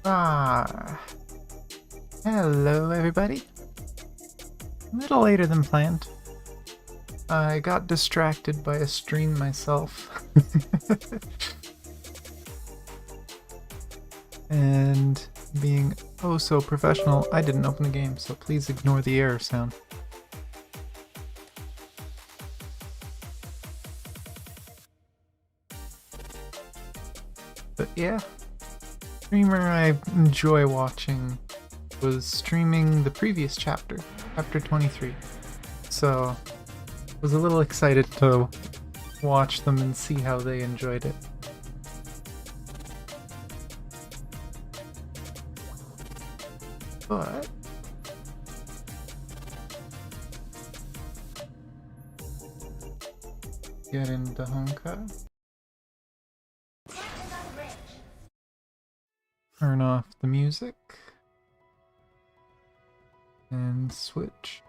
Ah, hello everybody. A little later than planned. I got distracted by a stream myself. And being oh so professional, I didn't open the game, so please ignore the error sound. But yeah, streamer I enjoy watching was streaming the previous chapter, chapter 23. So was a little excited to watch them and see how they enjoyed it. But get into Honkai. Turn off the music. And switch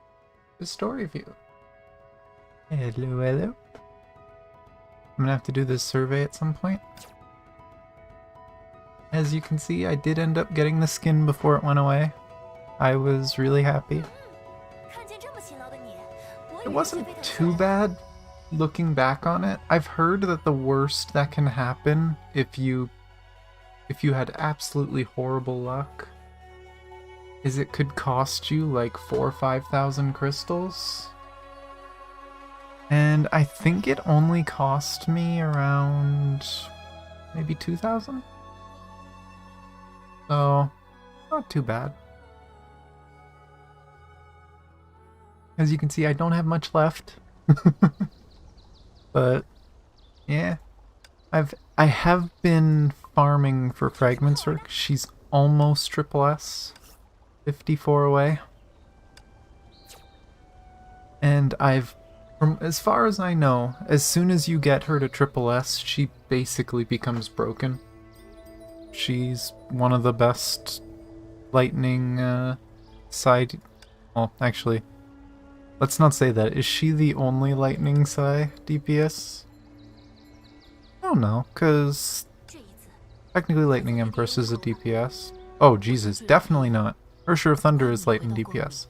to story view. Hello, hello. I'm gonna have to do this survey at some point. As you can see, I did end up getting the skin before it went away. I was really happy. It wasn't too bad looking back on it. I've heard that the worst that can happen if you had absolutely horrible luck is it could cost you like 4,000 or 5,000 crystals. And I think it only cost me around maybe 2,000. So, not too bad. As you can see, I don't have much left. But yeah, I have been farming for fragments. She's almost triple S, 54 away. And from as far as I know, as soon as you get her to triple S, she basically becomes broken. She's one of the best lightning side. Well, actually, let's not say that. Is she the only lightning Psy DPS? I don't know, because technically Lightning Empress is a DPS. Oh, Jesus, definitely not. Ursher of Thunder is lightning DPS.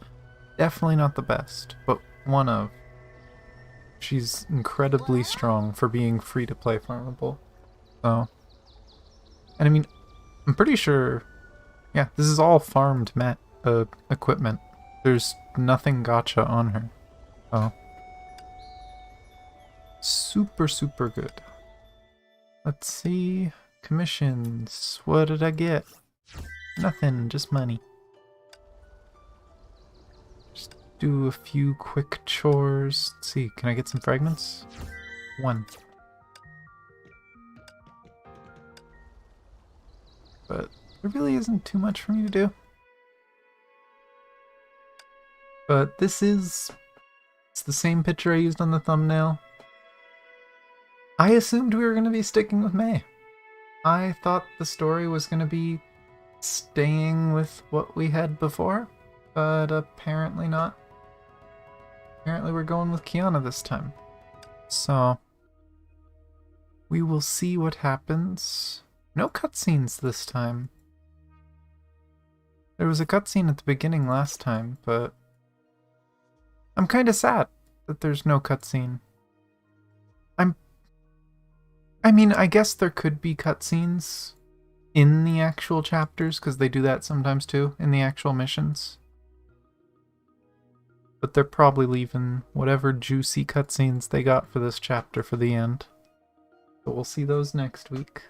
Definitely not the best, but one of. She's incredibly strong for being free-to-play farmable. So, and I mean, I'm pretty sure, yeah, this is all farmed equipment. There's nothing gacha on her. Oh. Super, super good. Let's see. Commissions. What did I get? Nothing, just money. Just do a few quick chores. Let's see, can I get some fragments? 1. But there really isn't too much for me to do. But it's the same picture I used on the thumbnail. I assumed we were going to be sticking with May. I thought the story was going to be staying with what we had before, but apparently not. Apparently we're going with Kiana this time. So, we will see what happens. No cutscenes this time. There was a cutscene at the beginning last time, but I'm kind of sad that there's no cutscene. I mean, I guess there could be cutscenes in the actual chapters, because they do that sometimes too, in the actual missions. But they're probably leaving whatever juicy cutscenes they got for this chapter for the end. So we'll see those next week.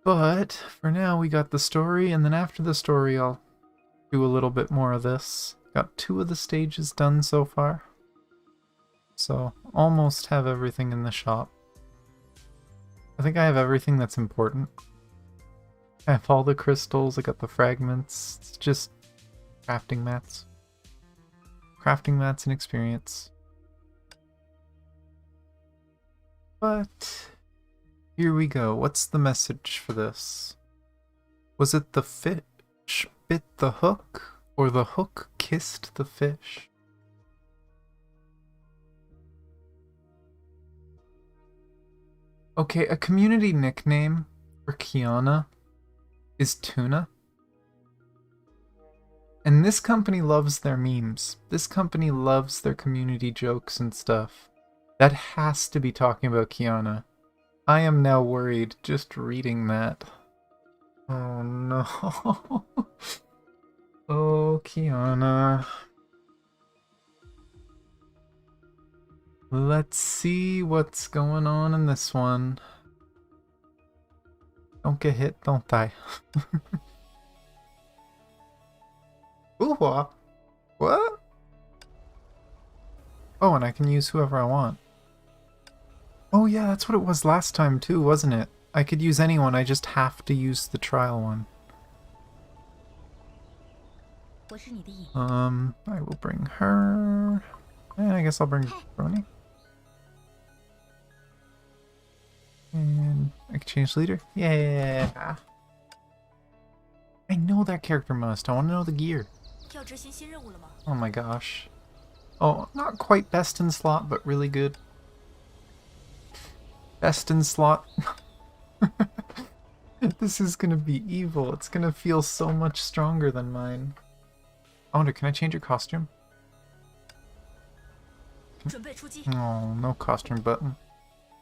But for now, we got the story, and then after the story, I'll do a little bit more of this. Got 2 of the stages done so far. So, almost have everything in the shop. I think I have everything that's important. I have all the crystals, I got the fragments, it's just crafting mats. Crafting mats and experience. But, here we go. What's the message for this? Was it the fish bit the hook, or the hook kissed the fish? Okay, a community nickname for Kiana is tuna. And this company loves their memes. This company loves their community jokes and stuff. That has to be talking about Kiana. I am now worried just reading that. Oh no. Oh, Kiana. Let's see what's going on in this one. Don't get hit, don't die. Ooh, what? Oh, and I can use whoever I want. Oh yeah, that's what it was last time too, wasn't it? I could use anyone, I just have to use the trial one. I will bring her. And I guess I'll bring Brony. And I can change leader. Yeah. I know that character must. I want to know the gear. Oh my gosh. Oh, not quite best in slot, but really good. Best in slot. This is gonna be evil. It's gonna feel so much stronger than mine. I wonder, can I change your costume? Oh, no costume button.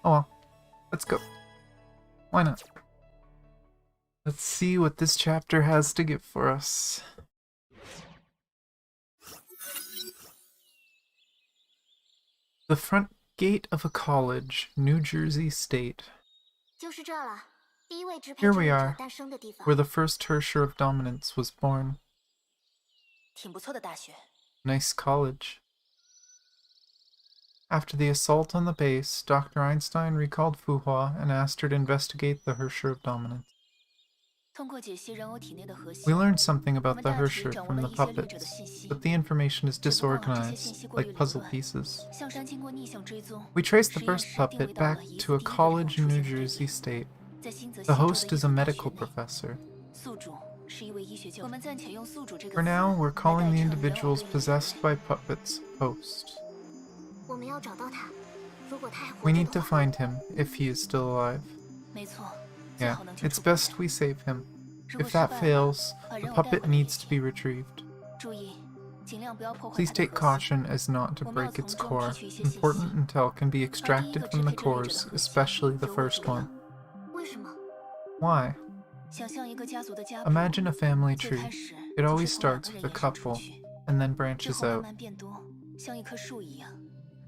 Oh well. Let's go. Why not? Let's see what this chapter has to give for us. The front gate of a college, New Jersey State. Here we are, where the first tertiary of dominance was born. Nice college. After the assault on the base, Dr. Einstein recalled Fuhua and asked her to investigate the Herrscher of dominance. We learned something about the Herrscher from the puppets, but the information is disorganized, like puzzle pieces. We traced the first puppet back to a college in New Jersey State. The host is a medical professor. For now, we're calling the individuals possessed by puppets host. We need to find him, if he is still alive. Yeah, it's best we save him. If that fails, the puppet needs to be retrieved. Please take caution as not to break its core. Important intel can be extracted from the cores, especially the first one. Why? Imagine a family tree. It always starts with a couple, and then branches out.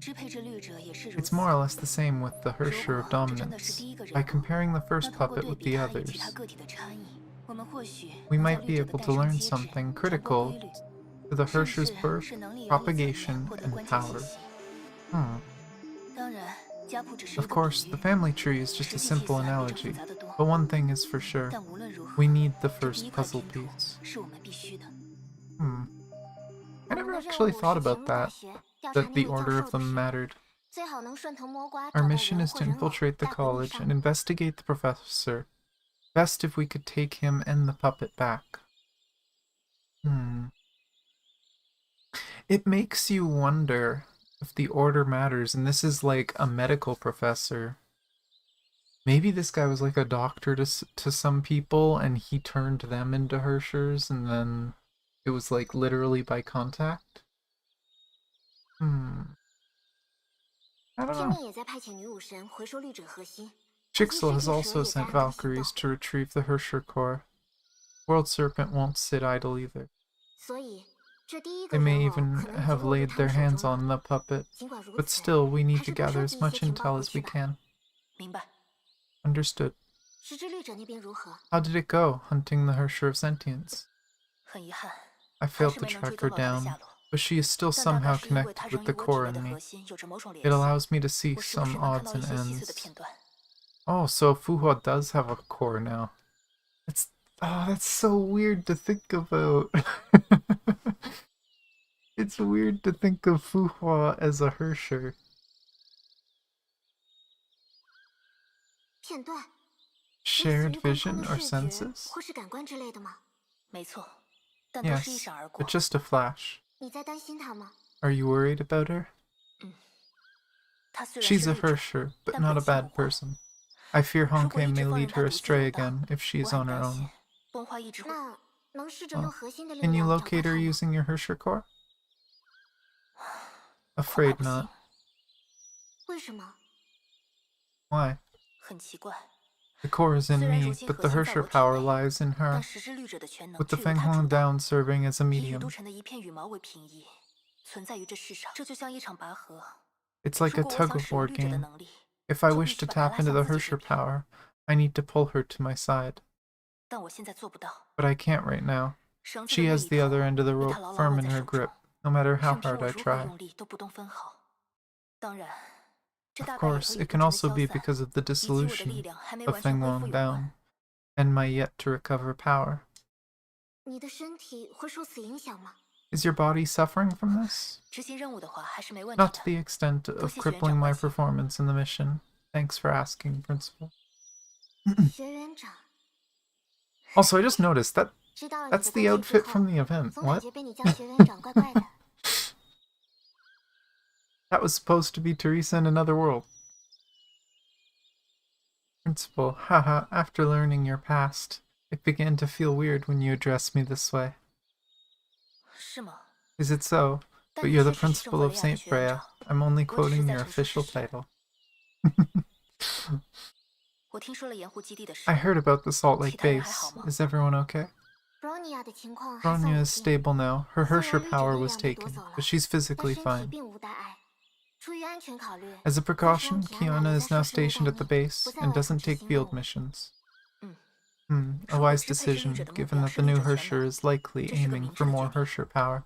It's more or less the same with the Herrscher of Dominance. By comparing the first puppet with the others, we might be able to learn something critical to the Herscher's birth, propagation, and power. Of course, the family tree is just a simple analogy, but one thing is for sure. We need the first puzzle piece. I never actually thought about that the order of them mattered. Our mission is to infiltrate the college and investigate the professor. Best if we could take him and the puppet back. It makes you wonder if the order matters, and this is like a medical professor. Maybe this guy was like a doctor to some people, and he turned them into Herschers, and then it was like literally by contact? I don't know. Jigsaw has also sent Valkyries to retrieve the Herrscher core. World Serpent won't sit idle either. They may even have laid their hands on the puppet, but still we need to gather as much intel as we can. Understood. How did it go, hunting the Herrscher of Sentience? I failed to track her down, but she is still somehow connected with the core in me. It allows me to see some odds and ends. Oh, so Fuhua does have a core now. That's so weird to think about. It's weird to think of Fuhua as a Herrscher. Shared vision or senses? Yes, but just a flash. Are you worried about her? She's a Herrscher, but not a bad person. I fear Honkai may lead her astray again if she is on her own. Can you locate her using your Hersher core? Afraid not. Why? The core is in me, but the Hersher power lies in her, with the Fenghuang Down serving as a medium. It's like a tug-of-war game. If I wish to tap into the Hersher power, I need to pull her to my side. But I can't right now. She has the other end of the rope firm in her grip, no matter how hard I try. Of course, it can also be because of the dissolution of Fenghuang Down, and my yet-to-recover power. Is your body suffering from this? Not to the extent of crippling my performance in the mission. Thanks for asking, Principal. Also, I just noticed that's the outfit from the event. What? That was supposed to be Teresa in another world. Principal, haha, after learning your past, it began to feel weird when you addressed me this way. Is it so? But you're the principal of St. Freya. I'm only quoting your official title. I heard about the Salt Lake base. Is everyone okay? Bronya is stable now. Her Hersher power was taken, but she's physically fine. As a precaution, Kiana is now stationed at the base and doesn't take field missions. A wise decision, given that the new Hersher is likely aiming for more Hersher power.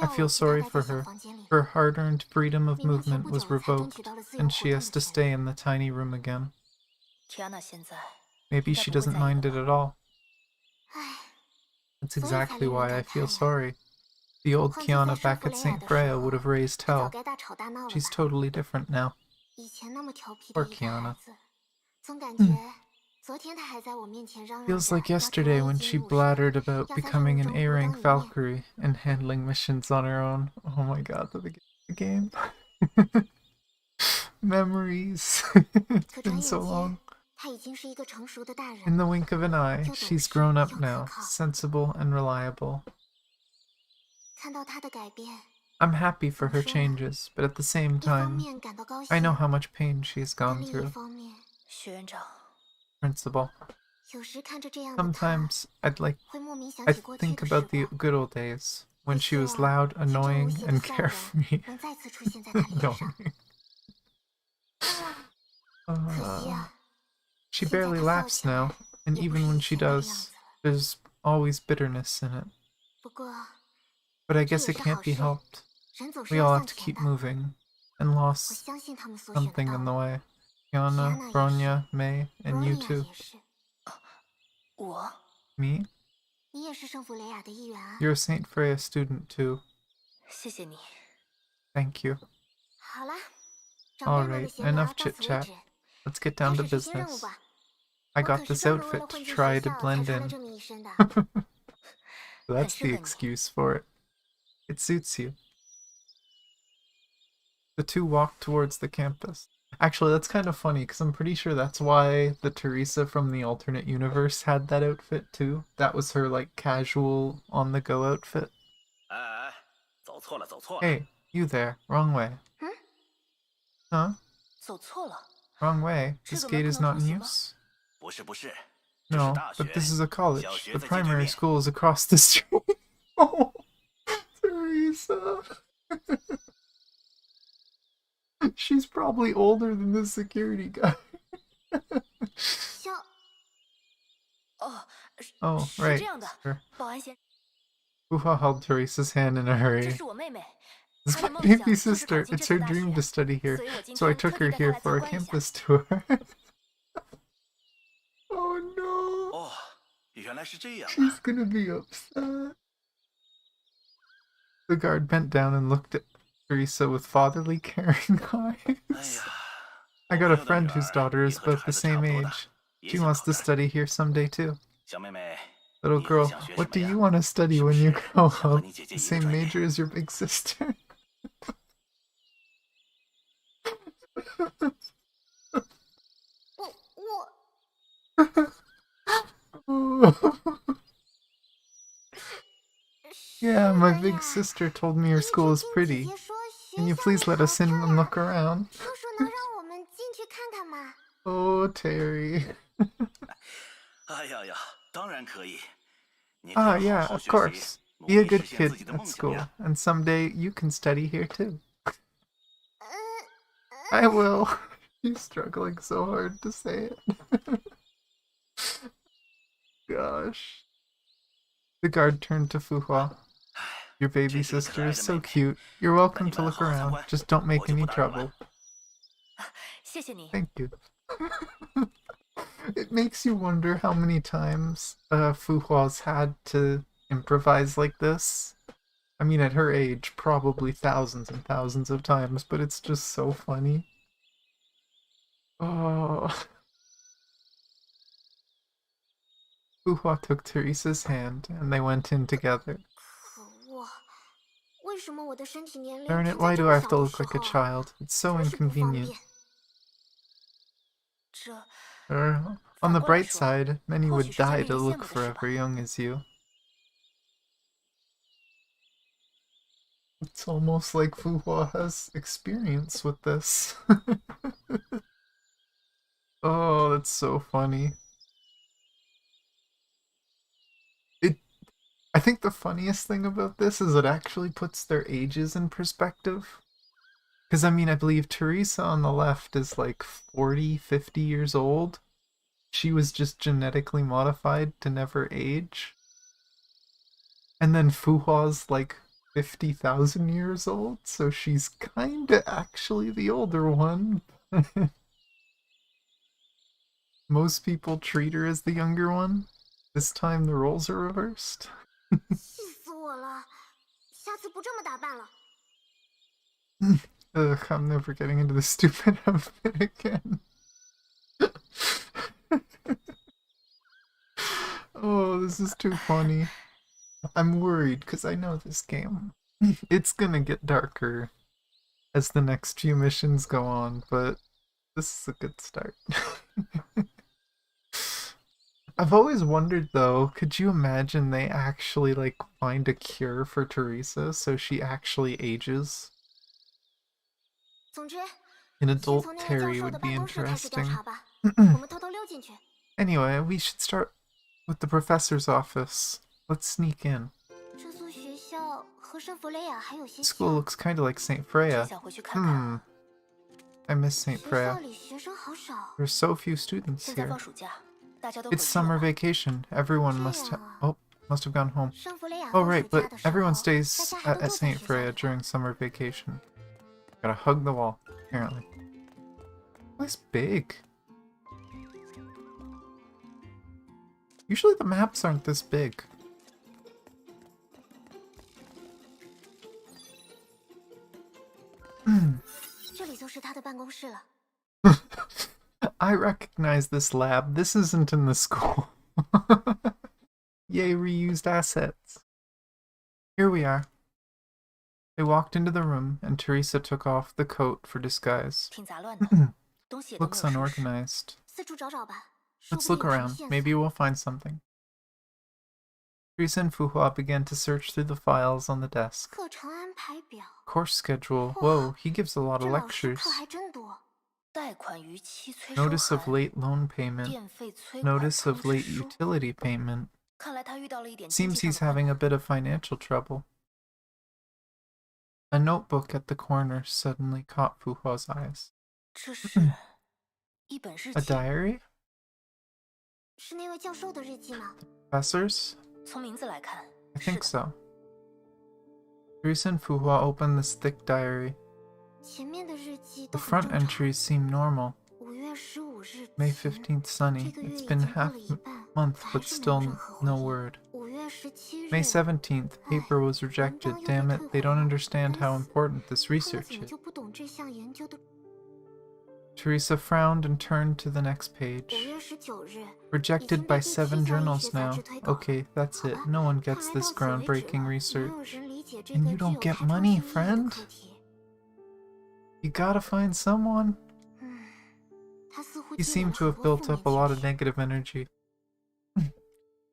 I feel sorry for her. Her hard-earned freedom of movement was revoked, and she has to stay in the tiny room again. Maybe she doesn't mind it at all. That's exactly why I feel sorry. The old Kiana back at St. Freya would have raised hell. She's totally different now. Poor Kiana. Feels like yesterday when she blattered about becoming an A-rank Valkyrie and handling missions on her own. Oh my god, the beginning of the game. Memories. It's been so long. In the wink of an eye, she's grown up now, sensible and reliable. I'm happy for her changes, but at the same time, I know how much pain she's gone through. Principal. Sometimes I think about the good old days, when she was loud, annoying, and carefree. She barely laughs now, and even when she does, there's always bitterness in it. But I guess it can't be helped. We all have to keep moving, and lost something in the way. Kiana, Bronya, May, and you too. Me? You're a St. Freya student too. Thank you. Alright, enough chit-chat. Let's get down to business. I got this outfit to try to blend in. That's the excuse for it. It suits you. The two walk towards the campus. Actually, that's kind of funny, because I'm pretty sure that's why the Teresa from the alternate universe had that outfit too. That was her, like, casual, on-the-go outfit. Hey, you there. Wrong way. Huh? Wrong way. This gate is not in use? No, but this is a college. The primary school is across the street. Oh, Teresa. She's probably older than the security guy. Oh, right. Sure. Uha held Teresa's hand in a hurry. This is my baby sister. It's her dream to study here, so I took her here for a campus tour. Oh no! She's gonna be upset. The guard bent down and looked at Teresa with fatherly, caring eyes. I got a friend whose daughter is about the same age. She wants to study here someday too. Little girl, what do you want to study when you grow up? The same major as your big sister? Yeah, my big sister told me your school is pretty. Can you please let us in and look around? Oh, Terry. Ah, yeah, of course. Be a good kid at school, and someday you can study here too. I will. She's struggling so hard to say it. Gosh. The guard turned to Fuhua. Your baby sister is so cute. You're welcome to look around. Just don't make any trouble. Thank you. It makes you wonder how many times Fuhua's had to improvise like this. I mean, at her age, probably thousands and thousands of times, but it's just so funny. Oh. Fuhua took Teresa's hand, and they went in together. Darn it, why do I have to look like a child? It's so inconvenient. On the bright side, many would die to look forever young as you. It's almost like Fuhua has experience with this. Oh, that's so funny. I think the funniest thing about this is it actually puts their ages in perspective. Because, I mean, I believe Teresa on the left is like 40, 50 years old. She was just genetically modified to never age. And then Fuhua's like 50,000 years old, so she's kinda actually the older one. Most people treat her as the younger one. This time the roles are reversed. Ugh, I'm never getting into this stupid outfit again. Oh, this is too funny. I'm worried because I know this game. It's gonna get darker as the next few missions go on, but this is a good start. I've always wondered though, could you imagine they actually like find a cure for Teresa so she actually ages? An adult Terry would be interesting. Anyway, we should start with the professor's office. Let's sneak in. School looks kind of like St. Freya. I miss St. Freya. There's so few students here. It's summer vacation. Everyone must have gone home. Oh right, but everyone stays at St. Freya during summer vacation. Gotta hug the wall, apparently. Oh, it's big. Usually the maps aren't this big. I recognize this lab. This isn't in the school. Yay, reused assets. Here we are. They walked into the room, and Teresa took off the coat for disguise. Looks unorganized. Let's look around. Maybe we'll find something. Teresa and Fuhua began to search through the files on the desk. Course schedule. Whoa, he gives a lot of lectures. Notice of late loan payment. Notice of late utility payment. Seems he's having a bit of financial trouble. A notebook at the corner suddenly caught Fuhua's eyes. A diary? Professor's? I think so. Teresa and Fuhua opened this thick diary. The front entries seem normal. May 15th sunny. It's been half a month, but still no word. May 17th, paper was rejected. Damn it, they don't understand how important this research is. Teresa frowned and turned to the next page. Rejected by 7 journals now. Okay, that's it. No one gets this groundbreaking research. And you don't get money, friend? You gotta find someone. He seemed to have built up a lot of negative energy.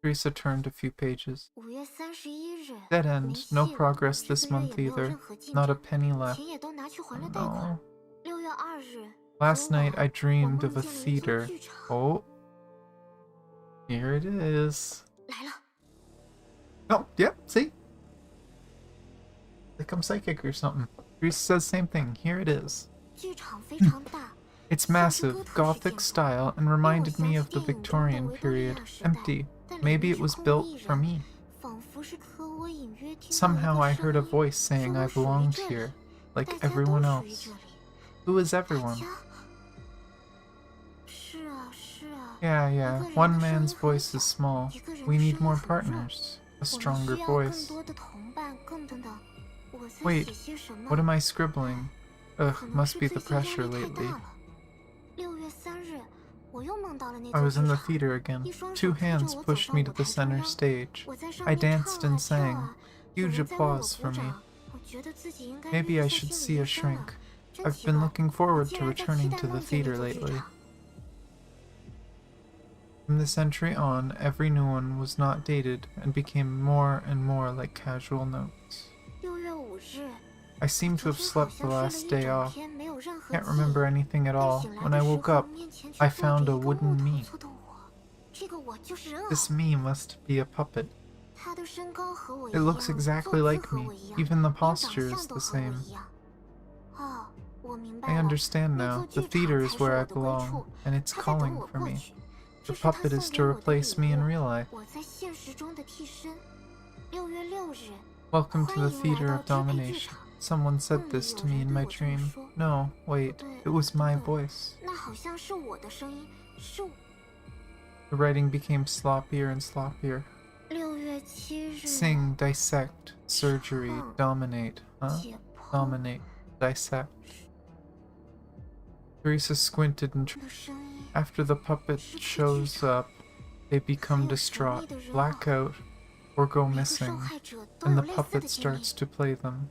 Teresa turned a few pages. 5月31日 Dead end. No progress this month either. Not a penny left. 钱也都拿去还了贷 No. 款。6月2日 Last night I dreamed of a 我梦见了一座 theater. 剧场。 Oh. Here it is. 来了， Oh, yep, see? Like I'm psychic or something. Teresa says same thing. Here it is. 剧场非常大， It's massive, Gothic style, and reminded me of the Victorian period. Empty. Maybe it was built for me. 仿佛是可我隐约听到 Somehow 一 I 个 heard a 声音 voice saying 说 I 我属于 belonged 这里， here, like 大家都 everyone 属于 else. 这里。 Who is 大 everyone? 家是啊是啊， Yeah, 一 yeah. 个人 One 的声 man's 音很 voice 小， is small. 一个人 We 的 need 声音 more 很弱。 partners. A 我们 stronger 需要更 voice. 多的同伴，更等等。我在 Wait, 写些什么？ What am I scribbling? Ugh, 可能 must 是 be 最 the 近压 pressure 力太大 lately. 了。6月3日，我又梦到了那 I 座 was 剧 in the 场， theater again. 一双 Two 手推着 hands 我走 pushed 到 me 舞 to the 台中 center 央， stage. 我在上 I 面 danced 唱 and 啊跳 sang. 啊，有 Huge 人在为我 applause 鼓 for me. 掌，我觉得自己应该 Maybe 认 I 识 should 心理 see 医 a 生了。 shrink. 真 I've 奇 been 怪， looking 我 forward 竟 to 然在期 returning 待 to the 梦见那 theater 座剧 lately. 场。 From this entry on, every new one was not dated and became more and more like casual notes. 6月5日， I seem to 昨 have 天好 slept the 像睡了 last 一 day 整 off. 天，没有任何 Can't 记忆。 remember anything at 但 all. 醒来 When 的 I 时 woke 候， up, 面前却 I 坐着 found 一 a 个木 wooden 头 me. 做的我。这个我就是人偶， This me must be a puppet. 他的身高和我一 It 样， looks 坐 exactly 姿 like 和 me. 我一样， Even the 连长 posture 相 is 都 the 和我 same. 一样。哦，我明白 I 了， understand 那 now. 座 The 剧场 theater 才 is 是 where 我 I 的归 belong, 处， and it's 他在等 calling 我 for 过 me. 去。 The 这是他 puppet 送 is 给 to 我的 replace 礼 me in 物， real life. 我在现实中的替身。6月6日， Welcome to 欢 the 迎来 theater 到 of 支配剧 domination. 场。 Someone said 梦里 this 有 to me 人 in 对 my 我这么 dream. 说。 No, 不 wait, 对， it was 不 my 对， voice. 那好像是我的声音，是 The writing became sloppier and sloppier. 6月7日。 Sing, dissect, surgery, Huh. dominate, huh? 解剖 Dominate, dissect. Teresa squinted and 的声音， after the puppet shows up, they become distraught, black out, or go 每个受 missing, 害者都 and 有 the 类似的 puppet 经历。 starts to play them.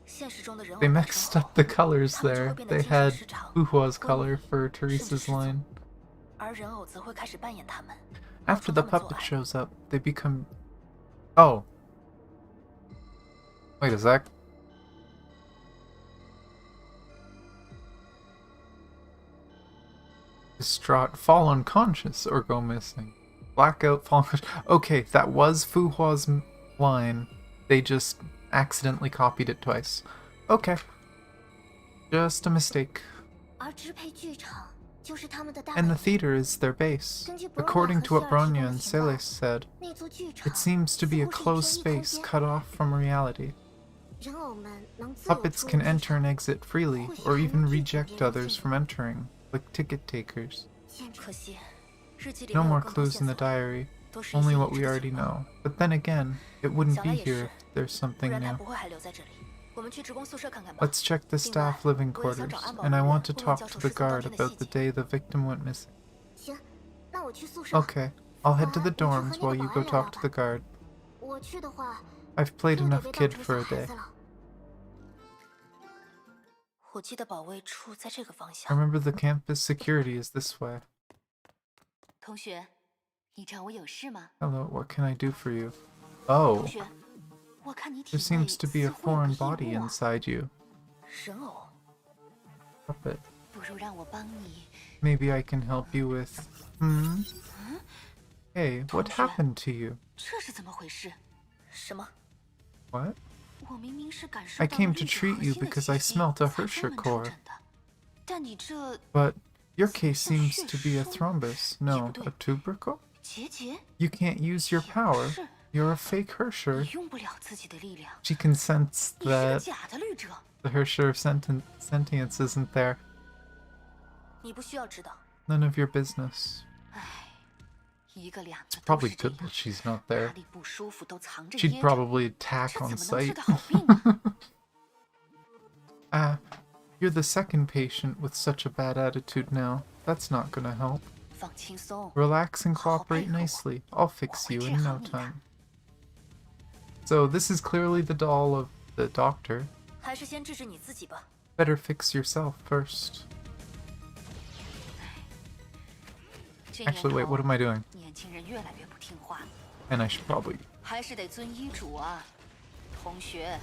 现实中的人偶 They 诞生 mixed 后， up the colors 它们就 there. 会变得 They 精神 had 失常， Fuhua's 昏 color 迷 for 甚至 Teresa's 失踪， line. 而人偶则会开始扮演他们， After 从 the 他们做 puppet 爱。 shows up, they become... Oh. Wait a sec. Distraught, fall unconscious, or go missing. Blackout, fall unconscious. Okay, that was Fuhua's line. They just accidentally copied it twice. Okay. Just a mistake. 而支配剧场就是他们的大 And the 本营。 theater is their base. According to what Bronya and Celes said, 那座剧场 it seems to be a 似乎是一 closed 片异空 space 间， cut off from reality. 人偶们能自由 Puppets 出入 can 剧 enter 场 and exit freely, or even reject others from entering, like ticket takers. 可惜，日记里 No 没有 more 更多 clues 线 in the 索， diary, 都是一 only 些 what 已 we 知的 already 情报。 know. But then again, it wouldn't 想来 be 也 here 是， if there's 不 something 然他 new. 不会还留在这里。我们去职工宿舍看看吧。 Let's check the 另外， staff living 我也想 quarters, 找安保 and I 人员 want to 问问 talk 教 to 授 the 失踪当 guard 天的 about 细 the 节。 day the victim went missing. 行，那我去宿舍。 Okay, I'll head to the 不然我 dorms 去和 while 那 you 个 go 保安聊 talk 聊 to the 吧。 guard. 我去的话， I've played 又得 enough 被当 kid 成 for 小 a 孩 day. 子了。火鸡的保卫处在这个方 I 向。 remember the campus security is this way. 同学，你找我有事吗？ Hello, what can I do for you? Oh, 同学，我看你体 there 内 seems to be a 似乎有个 foreign 异 body 物啊。 inside you. 人偶， Puppet. 不如让我帮你。 Maybe I can help you with... Hmm? Hey, what 同学。 happened to you? 这是怎么回事？什么？ What? 我明明是感受 I 到 came 了 to 粒子 treat 核 you 心的 because I 气息 smelt a 才 Hersher 专门抽 core. 诊的。但你这 But your 怎么 case 像 seems 血 to be a 栓？ thrombus. 也 No, 不对。 a tubercle? 结节 You can't use your 也不 power. 是， You're a fake Hersher. 你用不了自己的力量， She can sense 你是个 that 假的律者。 the Hersher sentience isn't there. 你不需要知道。 None of your business. 唉，一个两个都 Probably 是这 good 样， that she's not 哪 there. 里不舒服都藏着 She'd 掖着， probably attack 这 on 怎么能治 site. 得好病呢？ Ah, you're the second patient with such a bad attitude now. That's not gonna help. 放轻松， Relax and I'll cooperate pay for it. nicely. I'll fix you in no 我会治好你的。 time. So this is clearly the doll of the doctor. 还是先治治你自己吧。 Better fix yourself first. Actually, wait, what am I doing? 年轻人越来越不听话， And I should probably... 还是得遵医嘱啊，同学。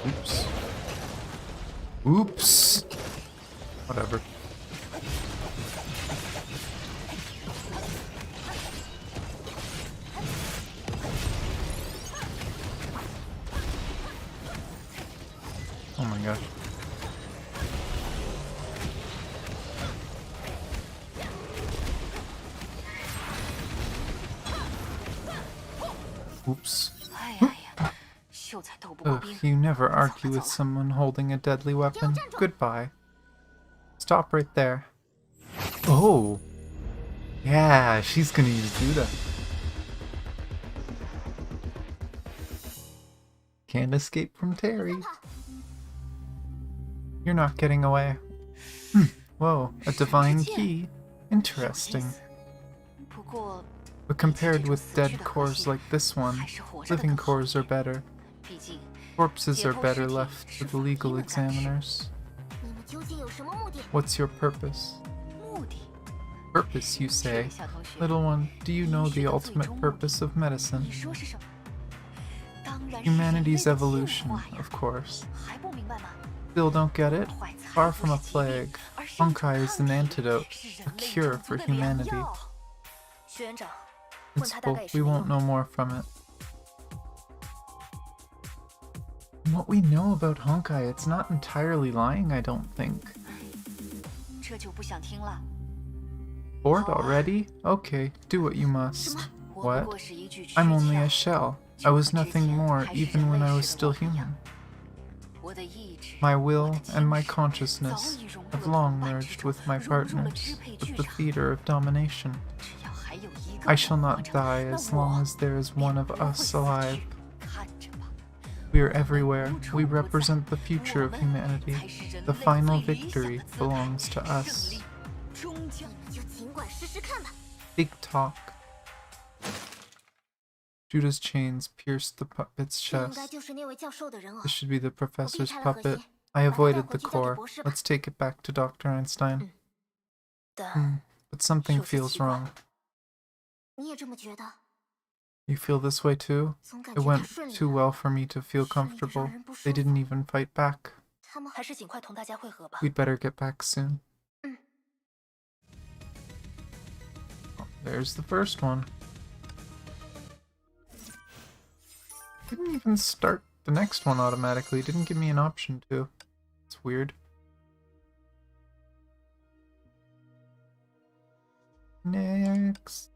Oops. Oops. Whatever. Oh my gosh. Oops. Ugh, you never argue with someone holding a deadly weapon. Goodbye. Stop right there. Oh! Yeah, she's gonna use Buddha. Can't escape from Terry. You're not getting away. Whoa, a divine key. Interesting. But compared with dead cores like this one, living cores are better. Corpses are better left to the legal examiners. What's your purpose? Purpose, you say? Little one, do you know the ultimate purpose of medicine? Humanity's evolution, of course. Still don't get it? Far from a plague, Honkai is an antidote, a cure for humanity. Let's hope we won't know more from it. From what we know about Honkai, it's not entirely lying, I don't think. Bored already? Okay, do what you must. What? I'm only a shell. I was nothing more even when I was still human. My will and my consciousness have long merged with my partners, with the theater of domination. I shall not die as long as there is one of us alive. We are everywhere. We represent the future of humanity. The final victory belongs to us. Big talk. Judah's chains pierced the puppet's chest. This should be the professor's puppet. I avoided the core. Let's take it back to Dr. Einstein. But something feels wrong. You feel this way too? It went too well for me to feel comfortable. They didn't even fight back. We'd better get back soon. Oh, there's the first one. Didn't even start the next one automatically. Didn't give me an option to. It's weird. Next.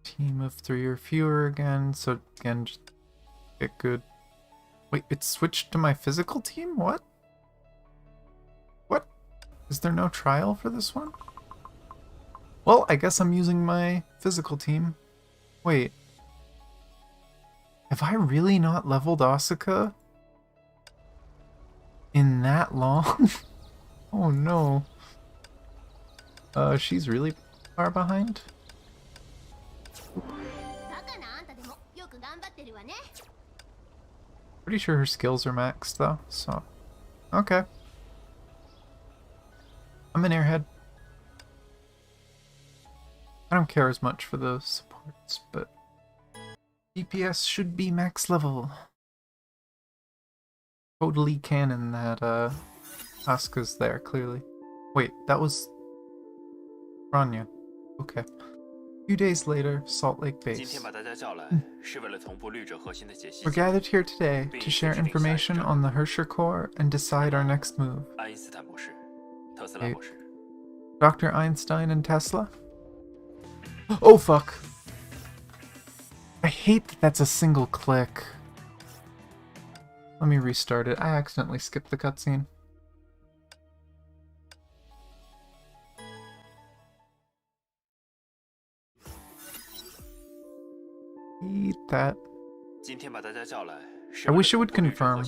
Team of 3 or fewer again, so again, just get good. Wait, it switched to my physical team? What? What? Is there no trial for this one? Well, I guess I'm using my physical team. Wait. Have I really not leveled Asuka in that long? Oh no. She's really far behind? Pretty sure her skills are maxed though, so... Okay. I'm an airhead. I don't care as much for those supports, but... DPS should be max level. Totally canon that, Asuka's there, clearly. Wait, that was... Rania. Okay. A few days later, Salt Lake Base. We're gathered here today to share information on the Hershey Core and decide our next move. Okay. Dr. Einstein and Tesla? Oh fuck! I hate that that's a single click. Let me restart it. I accidentally skipped the cutscene. Eat that. I wish it would confirm.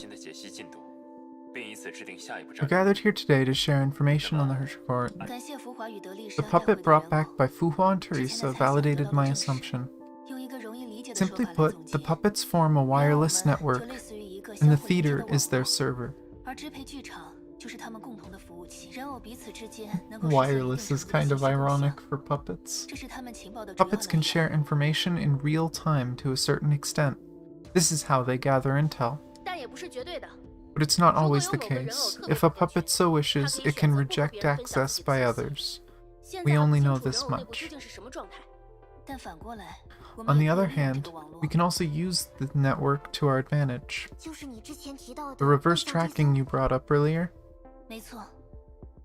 We're gathered here today to share information on the Hershey Court. 感谢福华与德丽 The 莎带回 puppet 的 brought 人 back 物 by Fuhua and 之前 Teresa 的猜想得 validated 到了 my 证实 assumption. 用一个容易理解的 Simply 说法来 put, 总 the 结 puppets form a 原来我 wireless 们 network, 就类似于一个 and 相 the 互连接 theater 的网 is their 络 server. 而支配剧场就是他们共同的服务器，人偶彼此之间能够实现一定 Wireless 程 is 度的 kind 信 of 息共享 ironic for puppets. 这是他们情报的主要 Puppets 来 can 源。 share information in real time to a certain extent. This is how they gather intel. 但也不是绝对的。 But it's not 如果 always 有 the 某个人偶 case. 特别 If a 不合群， puppet so 他 wishes, 可以 it can 选择不和别 reject 人分享 access 自己 by 的信 others. 息。现 We 在还 only 不 know 清楚 this 人偶内部 much. 究竟是什么状态，但反过来，我们 On 也 the 可以 other 利用这 hand, 个网络 we。can also use the network to our advantage. 就是你之前提到的 The reverse 印象之 tracking 箱 you brought up earlier? 没错，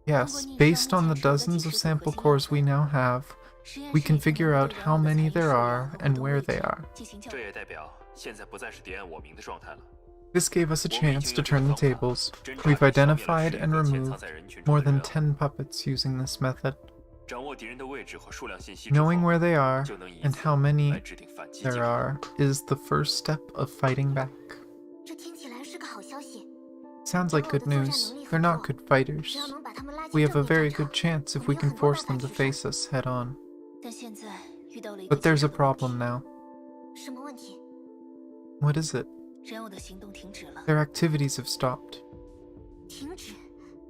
Yes, based on the dozens of sample cores we now have, 实验 we 室 can 已经 figure 能 out 对人 how 偶的 many 残余 there 数 are 量和 and 活动 where 位 they 置 are. 进行校 这 准。 也代表现在不再是敌暗我明的状态了。 This gave us a 我们已 chance 经 to 用这个 turn the 方法 tables. 侦察 We've 并消灭了 identified 10 and 个潜 removed 藏在人群中 more 的 than 人偶， 10 puppets using this method. 掌握敌人的位置和数量信息之后， Knowing where they are 就能以 and 此 how many 来制定反击计 there 划。 are is the first step of fighting back. 这听起来是个好消息。 Sounds like good news. They're not good 只 fighters. 要能把他们拉 We 进 have 正 a 面 very 战 good 场， chance if 我 we 们有 can 很多 force 办 them 法 to 取胜。 face us head on. 但现在遇到了一个 But there's 棘 a 手的问题 problem now. 什么问题？ What is it? 人偶的行动停止了。 Their activities have stopped. 停止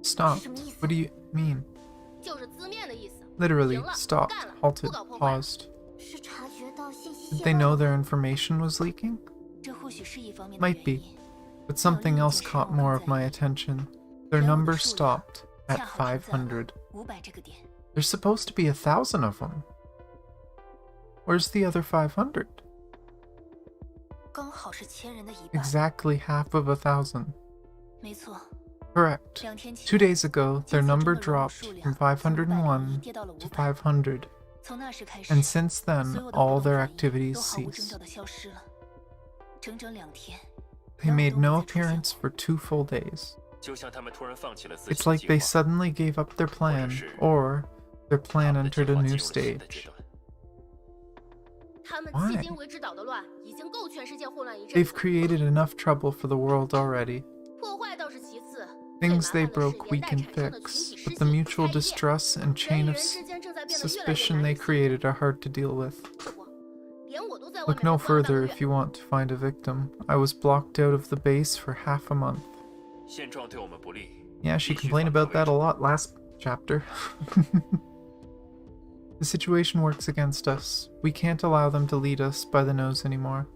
Stopped? 是什么意思？ What do you mean? 就是字面的意思。 Literally, 停了， stopped, 干了， halted, 不搞破坏。 paused. 是察觉到信息 Did 泄 they 露 know 了 their 吗？ information was leaking? 这或许是一方面的 Might 原 be. 因。 But something else caught more of my attention. Their 人偶的 number 数量 stopped 恰 at 好停在了500. 500这个点。 There's supposed to be 1,000 of them. Where's the other 500? 刚好是千人的一半。 Exactly half of 1,000. 没错， Correct. 2天前 2 days ago, their 监测中 number 的人偶 dropped 数 from 量从501跌到了 to 500。 500. 从那时开始， And since 所 then, 有的 all 活动 their 反应 activities 都毫无征 ceased. 兆的消失了。整整2天， They made 人 no 偶都没再出现 appearance 过。 for 2 full days. 就像他们突然放弃了自己 It's 的 like 计 they 划， suddenly gave up their plan, or their 他 plan 们的计 entered a 划 new 进入了新的阶 stage. 段。他们 Why? 迄今为止捣的乱，已经够全世界混乱一阵 They've 子了。 created enough trouble for the world already. 破坏倒是其次， Things 最 they 麻烦的是 broke 连 we 带 can 产生的群 fix, 体失 but the 信、 mutual 猜疑链， distrust and 人 chain 与 of 人之间正在变得越来越 suspicion 难 they 以信 created are hard to deal with. 我连我都在外 Look 面 no 被关了半 further 个 if 月。 you want to find a victim. I was blocked out of the base for half a month. 现状对我们不利。 Yeah, she 必须 complained 反 about 客为 that a 主。 lot last chapter. The situation works against us. We can't allow them to lead us by the nose anymore.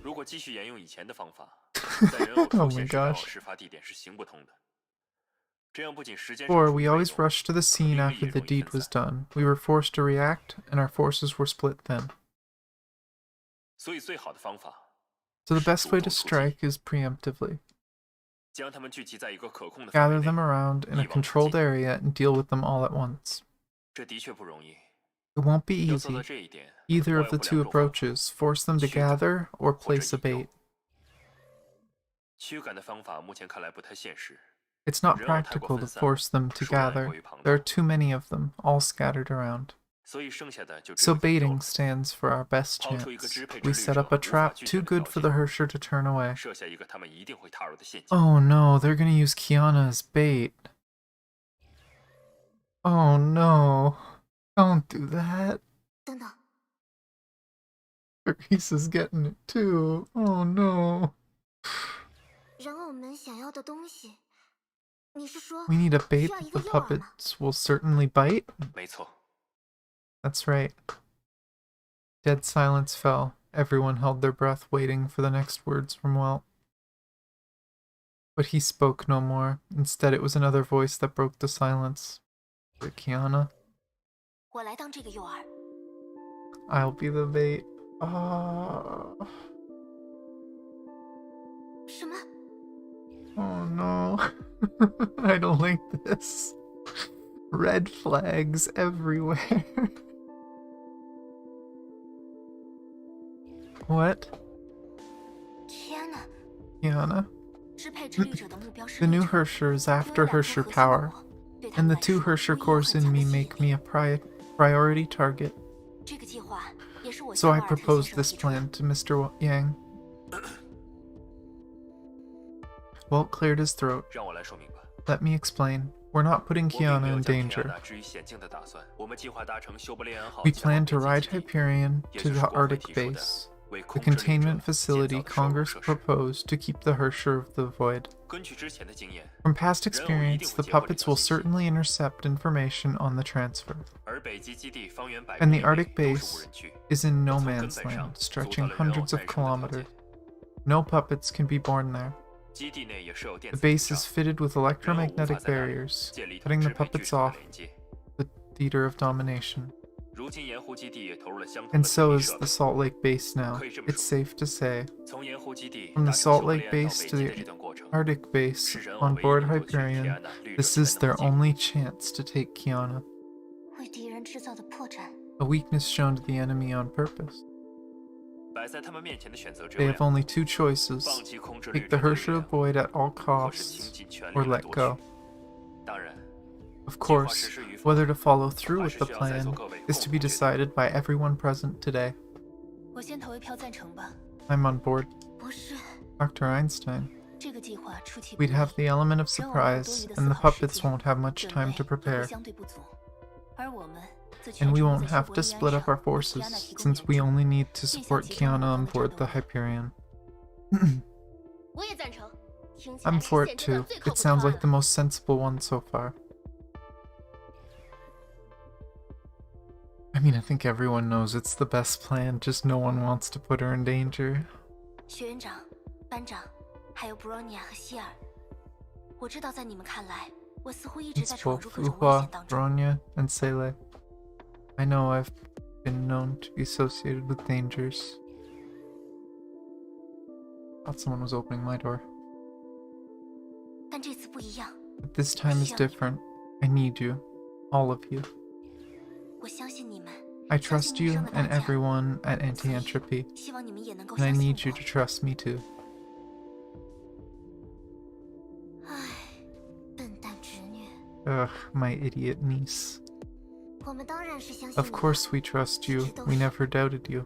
如果继续沿用以前的方法，在人偶 Oh 出 my 现时刚好 gosh. 事发地点是行不通的。这样不仅时间上 Or 出 we 于被 always 动， rushed to the scene 兵力 after 也 the 容易 deed 分 was 散。 done. We were forced to react, and our forces were split then. 所以最好的方法 So the 是 best 主 way 动 to 出击， strike is preemptively. 将他们聚集在一个可控的范 Gather 围 them 内。 around in a 一网打尽。 controlled area and deal with them all at once. 这的确不容易。 It won't be 要做 easy. 到这一点， Either 我 of 有 the 两 two 种方法： approaches, force them to 驱赶 gather or 或者 place a 引诱。 bait. 驱赶的方法目前看来不太现实。 It's not 人偶太过 practical to 分散， force them to 数量也 gather. 过于庞 There are 大， too many of them, all scattered around. 所以剩下的就只 So 有引诱 baiting 了。 stands for our best 抛出一个 chance. 支配 We 之旅 set 者 up a 无法 trap 拒 too 绝的 good 条 for the 件， Hersher to turn away. 设下一个他们一定会踏入的陷阱。 Oh no, they're gonna use Kiana as bait. Oh no. Don't do that. 等等， Teresa's getting it too. Oh no. 人偶们想要的东西，你是说 We need a bait 需要 that 一 the 个诱饵吗？ puppets will certainly bite? 没错， That's right. Dead silence fell. Everyone held their breath, waiting for the next words from Welt. But he spoke no more. Instead, it was another voice that broke the silence. Was it Kiana? 我来当这个诱饵。 I'll be the bait. Oh, 什么？ oh no. I don't like this. Red flags everywhere. What? 天哪！ Kiana? 支配之旅者的目标是 The 立 new 场 Hersher is 拥有 after 两颗 Hersher 核心的 power, 我，对他 and 们 the 来 two 说 Hersher 拥有 cores 很 in 强的 me 吸引 make me 力 a priority target. 这个计划也是我 So 向 I 瓦尔特先 proposed 生 this 提出的。 plan to Mr. Yang. Walt cleared his throat. 让我来说明吧。 Let me explain. We're not putting 我并没 Kiana 有 in 将 danger. Kiana 置于险境的打算。我们计划搭乘修伯利安号 We 前往 plan to 北极 ride 基地， Hyperion 也 to 就是 the 国会 Arctic 提出的 base, 为 the 控制领 containment 者建 facility 造的收容 Congress 设施。 proposed to keep the Hersher of the Void. 根据之前的经验， From past 人偶一定 experience, 会 the 截获这 puppets 条 will 信息。 certainly intercept information on the transfer. 而北极基地方圆100 And 公里 the 内 Arctic 都是无 base 人区， is in no 从根 man's 本上 land, 阻 stretching 断了人偶 hundreds 诞 of 生的条 kilometers. 件。 No puppets can be born there. 基地内也设有电 The 子屏 base 障 is fitted with 人偶无法 electromagnetic 在那里 barriers, 建立 cutting the 支配巨 puppets 场 off 的连接。 the theater of domination. 如今盐湖基地也投入了相同 And 的 so 秘密 is 设 the 备。 Salt Lake base now. 可以这么 It's 说， safe to say. 从盐湖基地 From the 搭乘 Salt 修伯 Lake 利安到 base 北 to 极 the 的这段过程， Arctic base 是人偶 on 唯一 board 能够距 Hyperion. Kiana 掠夺 This 起来 is 的 their 目的。 only chance to take Kiana. 为敌人制造的破绽。 A weakness shown to the enemy on purpose. 摆在他们面前的选择只 They 有 have 两个： only two choices. 放弃控制掠 Take the 夺的力 Hersher 量， Void at all 或是倾 costs, 尽全力 or 来 let 夺 go. 取。当然， Of 计划 course, 实施与否， whether to follow through 还 with 是 the 需要在座 plan 各位 is 共 to be 同决定。 decided by everyone present today. 我先投一票赞成吧。 I'm on board. 不是， Dr. Einstein. 这个计划出其不 We'd 意， have the element of 人偶没有多 surprise, 余的 and the 思考时 puppets 间 won't have much 准 time 备 to 也会 prepare. 相对不足，而我们则全 And we 程 won't 在修 have 伯 to 利安 split up 上 our 为 forces, 吉安娜提供 since 援 we 助。 only need to 并向 support 集中 Kiana 我 on 们的战 board 斗 the 力。 Hyperion. 我也赞成。听起来 I'm 是 for 现 it 阶段 too. 最靠 It 谱的 sounds 方 like 案 the 了。 most sensible one so far. I mean, I think everyone knows it's the best plan, just no one wants to put her in danger. 学院长、班长，还有布罗尼亚和希尔，我知道在你们看来，我似乎一直 It's 在闯 both 入各种危 Uhua, 险当中。 Bronya, and Sele. I know I've been known to be associated with dangers. Thought someone was opening my door. 但这次不一样， But this time is different. I need you. All of you. 我相信你们， I 相信 trust 女 you 生的大 and 家， everyone at Anti-Entropy, 希望你们也能够 and I 相信 need you 我 to。trust me too. 唉，笨蛋侄女， Ugh, my idiot niece. 我们当然是相信 Of 你的， course we trust you. We never doubted you.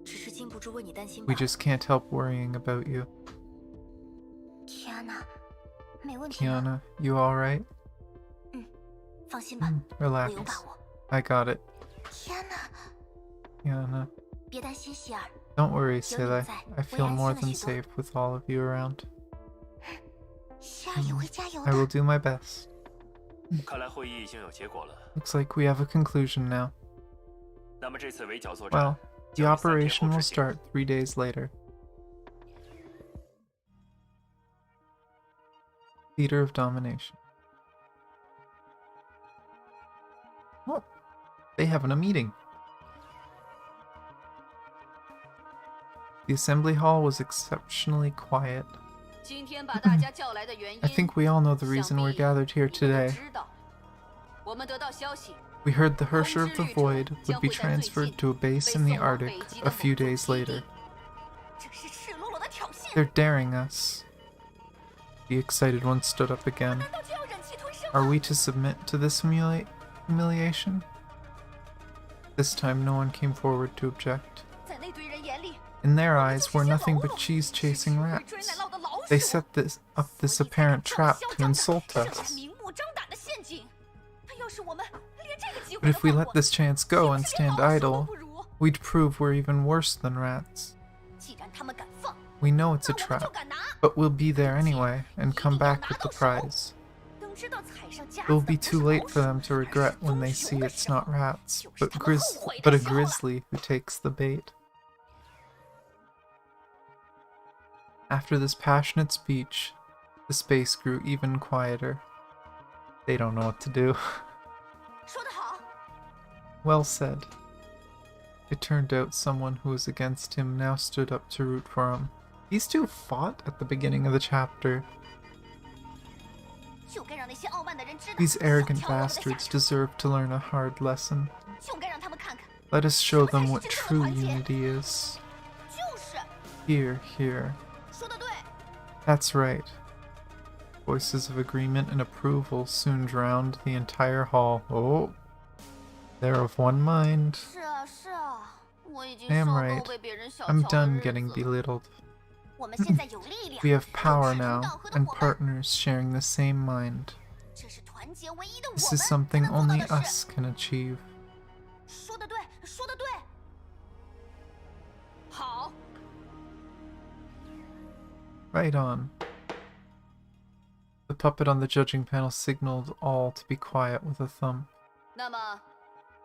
只是禁不住为你担心 We 罢了。 just can't help worrying about you. Kiana，没问题吗？ Kiana, you alright? 放心吧，我 Relax. 有把握。 I got it. Kiana， Kiana. 别担心，希尔， Don't worry, 有你 Sele. 在， I 我 feel 也 more 安心 than 了许多。 safe with all of you around. 希尔也会加油 I will 的。 do my best. 看来会议已经有结果了。 Looks like we have a conclusion now. 那么这次围剿作战 Well, the 将于3天 operation 后 will 执行。 start 3 days later. Theater of Domination. Oh, they having a meeting. The assembly hall was exceptionally quiet. 今天把大家叫来的原因 I think we all know the reason we're gathered here 你们 today. 知道。我们得到消息， We heard the Hersher of the Void would be transferred to a base in the Arctic a few days later. 这是赤裸裸的挑衅！ They're daring us. The excited one stood up again. 难道就要忍气吞声 Are 吗？ we to submit to this humiliation? This time no one came forward to object. 在那堆人眼里， In their eyes, we're nothing but cheese-chasing 追 rats. 奶酪的老鼠。 They set up this apparent trap to insult 上演 us. 明目张胆的陷阱。那要是我们连这个机 But 会 if 都 we 放 let 过， this chance go and 岂不是连 stand 老鼠都 idle, 不如？ we'd prove we're even worse than rats. 既然他们敢放， We know it's 那 a 我们就 trap, 敢拿。 but we'll be there anyway and come back with the prize. 等知道踩上架 It 子 will 的 be 不是 too late 老 for 鼠， them to 而是 regret when 棕 they 熊 see 的 it's 时候 not rats, 就是 but 他们后悔的 a 时候了。 grizzly who takes the bait. After this passionate speech, the space grew even quieter. They don't know what to do. 说得好， Well said. It turned out someone who was against him now stood up to root for him. These two fought at the beginning of the chapter. 就该让那些傲慢的人知道， These arrogant 小瞧我们的下 bastards 场， deserve to learn a hard lesson. 就该让他们看看， Let us show them what true unity is. 就是。 Here, here. 说得对， That's right. Voices of agreement and approval soon drowned the entire hall. Oh, they're of one mind. 是啊是啊，我已经 I am 受够 right. 被别人小 I'm 瞧的 done 日 getting 子了。 belittled. 我们现在有力量， We have 有 power 志同 now 道合的 and 我们， partners sharing the same mind. 这是团结唯一的我 This 们 is 才 something 能做到 only 的事。 us can achieve. 说得对，说得对。 好， Right on. The puppet on the judging panel signaled all to be quiet with a thump. 那么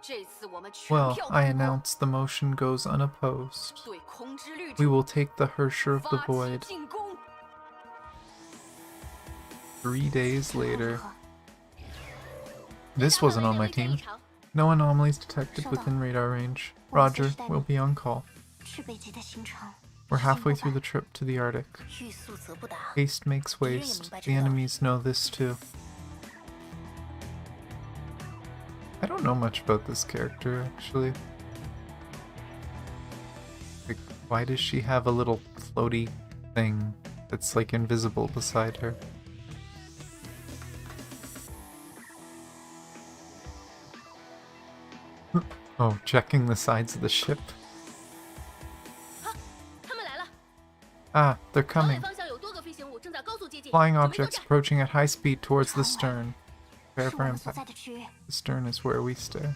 这次我们全 Well, 票 I 通过， announce the motion goes unopposed. 对空之律 We 者 will take the Hersher of the 发起 Void. 进攻。 3 days later. 如何 This wasn't on my team. No anomalies detected within radar range. Roger, we'll be on call. 去北极的行程， We're halfway through the trip to the Arctic. 欲速则不达。 Haste makes waste. The enemies know this too. I don't know much about this character, actually. Like, why does she have a little floaty thing that's like invisible beside her? Oh, checking the sides of the ship. 他们来了， Ah, they're 航海 coming. 方向有多个飞行物正在高速接近， Flying 准备作 objects 战。 approaching at high speed towards the stern. Prepare 是 for 我们所 impact. 在的区域， The stern is where we stay.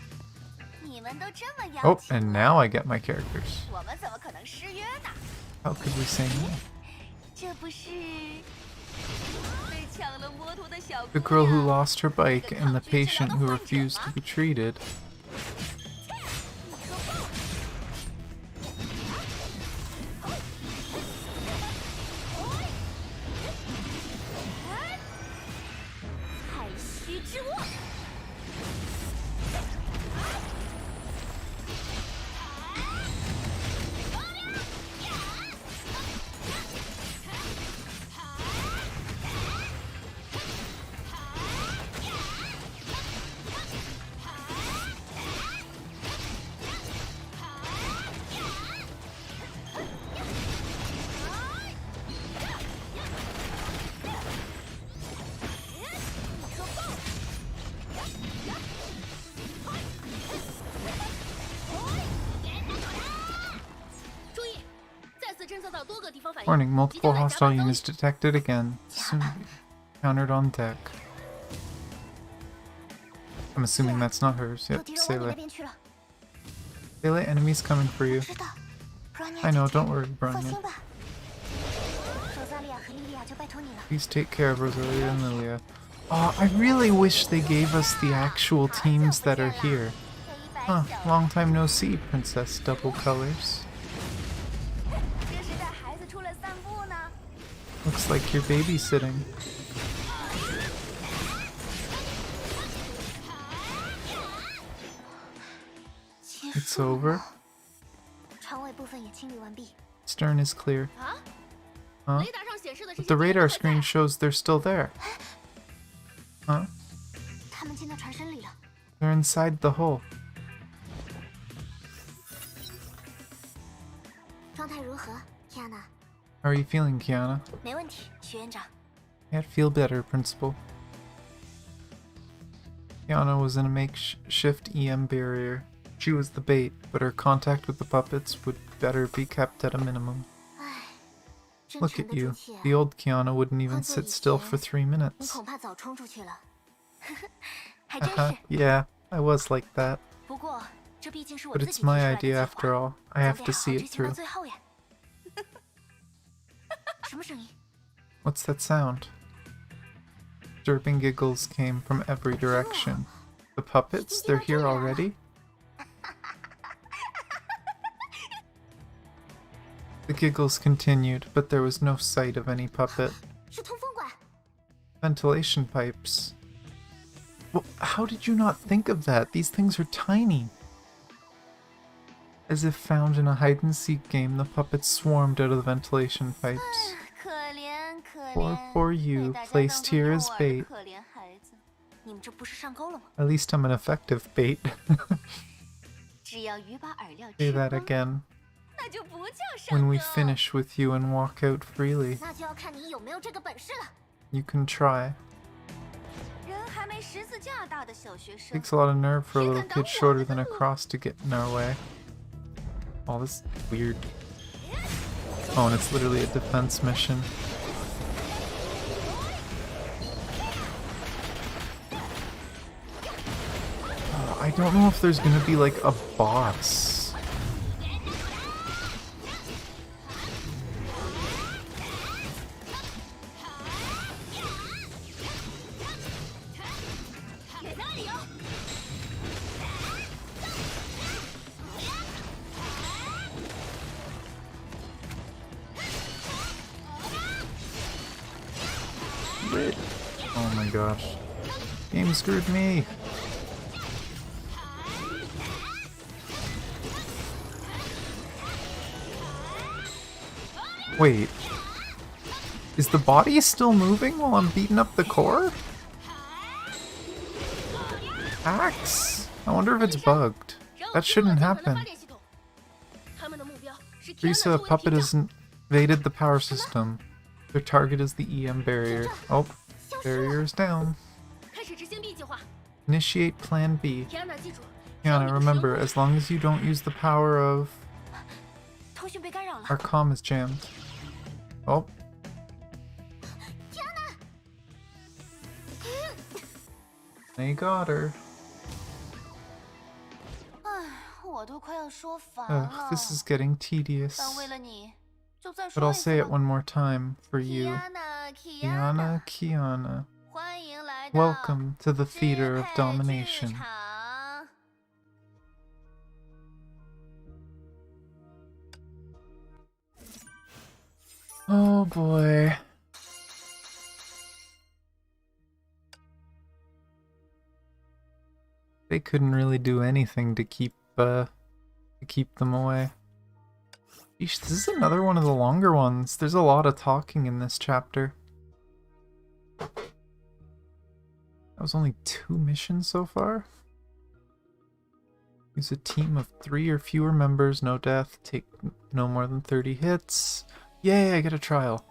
你们都这么要 Oh, 求 and now I get my characters. 我们怎么可能失约呢？ How could we say no? 这不是被抢了摩托的小 The 姑 girl who 娘， lost her bike and the patient who refused to be treated. “太虚之握”。注意，再次侦测到多个敌方反应。 Warning, 即 multiple 将来甲 hostile 板遭遇 units detected again. Soon be countered on deck. I'm assuming that's not hers. 有 Yep, 敌人往你那 Sailor. 边去了。 Sailor, enemies coming for you. 知道 I know, don't worry, 放 Bronya. 心吧。罗萨利亚和莉莉娅就拜托你了。 Please take care of Rosalia and Lilia. Oh, I really wish they gave us the actual teams that are here. 这100 Huh, 小 long time no see, Princess Double Colors. 这是带孩子出来散步呢。 Looks like you're babysitting. It's over. 船尾部分也清理完毕。 Stern is clear. 啊， Huh? 雷达上显示的这 But 些 the 敌人 radar 还在 screen shows they're still there. Huh? 他们进到船身里了。 They're inside the hull. 状态如何，Kiana？ How are you feeling, Kiana? 没问题，学院长。 Can't feel better, Principal. Kiana was in a makeshift EM barrier. She was the bait, but her contact with the puppets would better be kept at a minimum. 唉，真 Look 沉 at 得 you. 住气啊。 The old Kiana wouldn't even sit still for 3你 minutes. 恐怕早冲出去了。还真 Haha, 是。 yeah, I was like that. 不过这毕竟是我 But 自己 it's 提出 my 来的 idea 计 after 划， all. I 总 have 得 to 好好 see 执 it 行到 through. 最后呀。什么声音？ What's that sound? Disturbing giggles came from every direction. The puppets? They're here already? The giggles continued, but there was no sight of any puppet. 是通风管。 Ventilation pipes. Well, how did you not think of that? These things are tiny. As if found in a hide-and-seek game, the puppets swarmed out of the ventilation pipes. 可怜可 Poor, 怜。 poor 被 you, 大家 placed 当作 here 诱 as 饵的 bait. 可怜孩子，你们这不是上钩了吗？ At least I'm an effective bait. 只要鱼把饵料 Say 吃 that 光， again. 那就不叫上 When we 钩。 finish with you and walk out freely, 那就要看你有没有这个本事了。 you can try. 人还没十字架大的小学生， Takes a lot of nerve for a little kid shorter than a cross to get in our way. Oh, this is weird. Oh, and it's literally a defense mission. I don't know if there's gonna be like a boss. Oh my gosh. Game screwed me. Wait. Is the body still moving while I'm beating up the core? Axe? I wonder if it's bugged. That shouldn't happen. Risa, a puppet has invaded the power system. Their target is the EM barrier. Oh, barrier is down. Initiate Plan B. Kiana, remember, as long as you don't use the power of... Our comm is jammed. Oh. They got her. Ugh, this is getting tedious. But I'll say it one more time for you. Kiana. Welcome to the Theater of Domination. Oh boy. They couldn't really do anything to keep them away. Eesh, this is another one of the longer ones. There's a lot of talking in this chapter. That was only 2 missions so far. Use a team of 3 or fewer members, no death, take no more than 30 hits. Yay, I get a trial.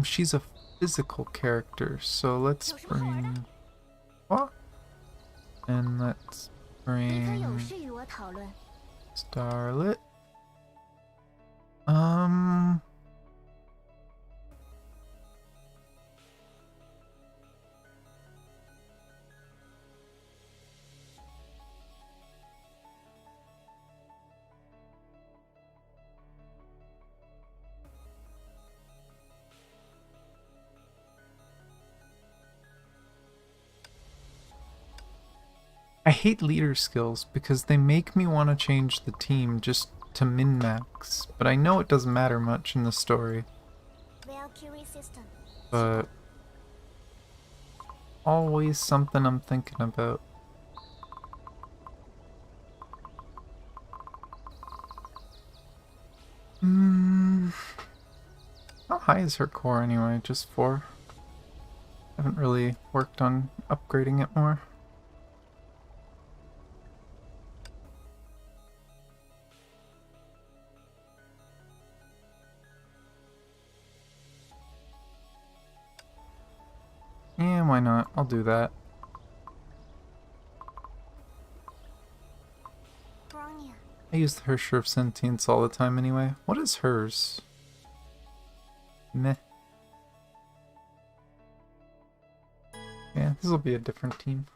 She's a physical character, so let's bring... What? And let's bring... Starlet. I hate leader skills because they make me want to change the team just to min-max, but I know it doesn't matter much in the story. But always something I'm thinking about. How high is her core anyway? Just 4? Haven't really worked on upgrading it more. Yeah, why not? I'll do that. I use the Hersher of Sentience all the time anyway. What is hers? Meh. Yeah, this will be a different team.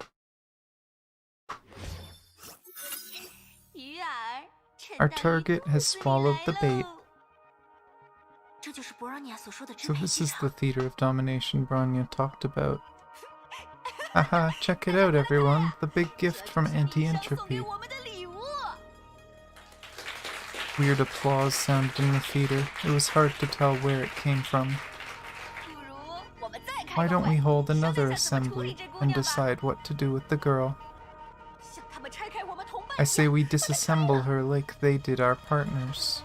Our target has swallowed the bait. So this is the Theater of Domination Bronya talked about. Haha, check it out everyone, the big gift from Anti-Entropy. Weird applause sounded in the theater. It was hard to tell where it came from. Why don't we hold another assembly and decide what to do with the girl? I say we disassemble her like they did our partners.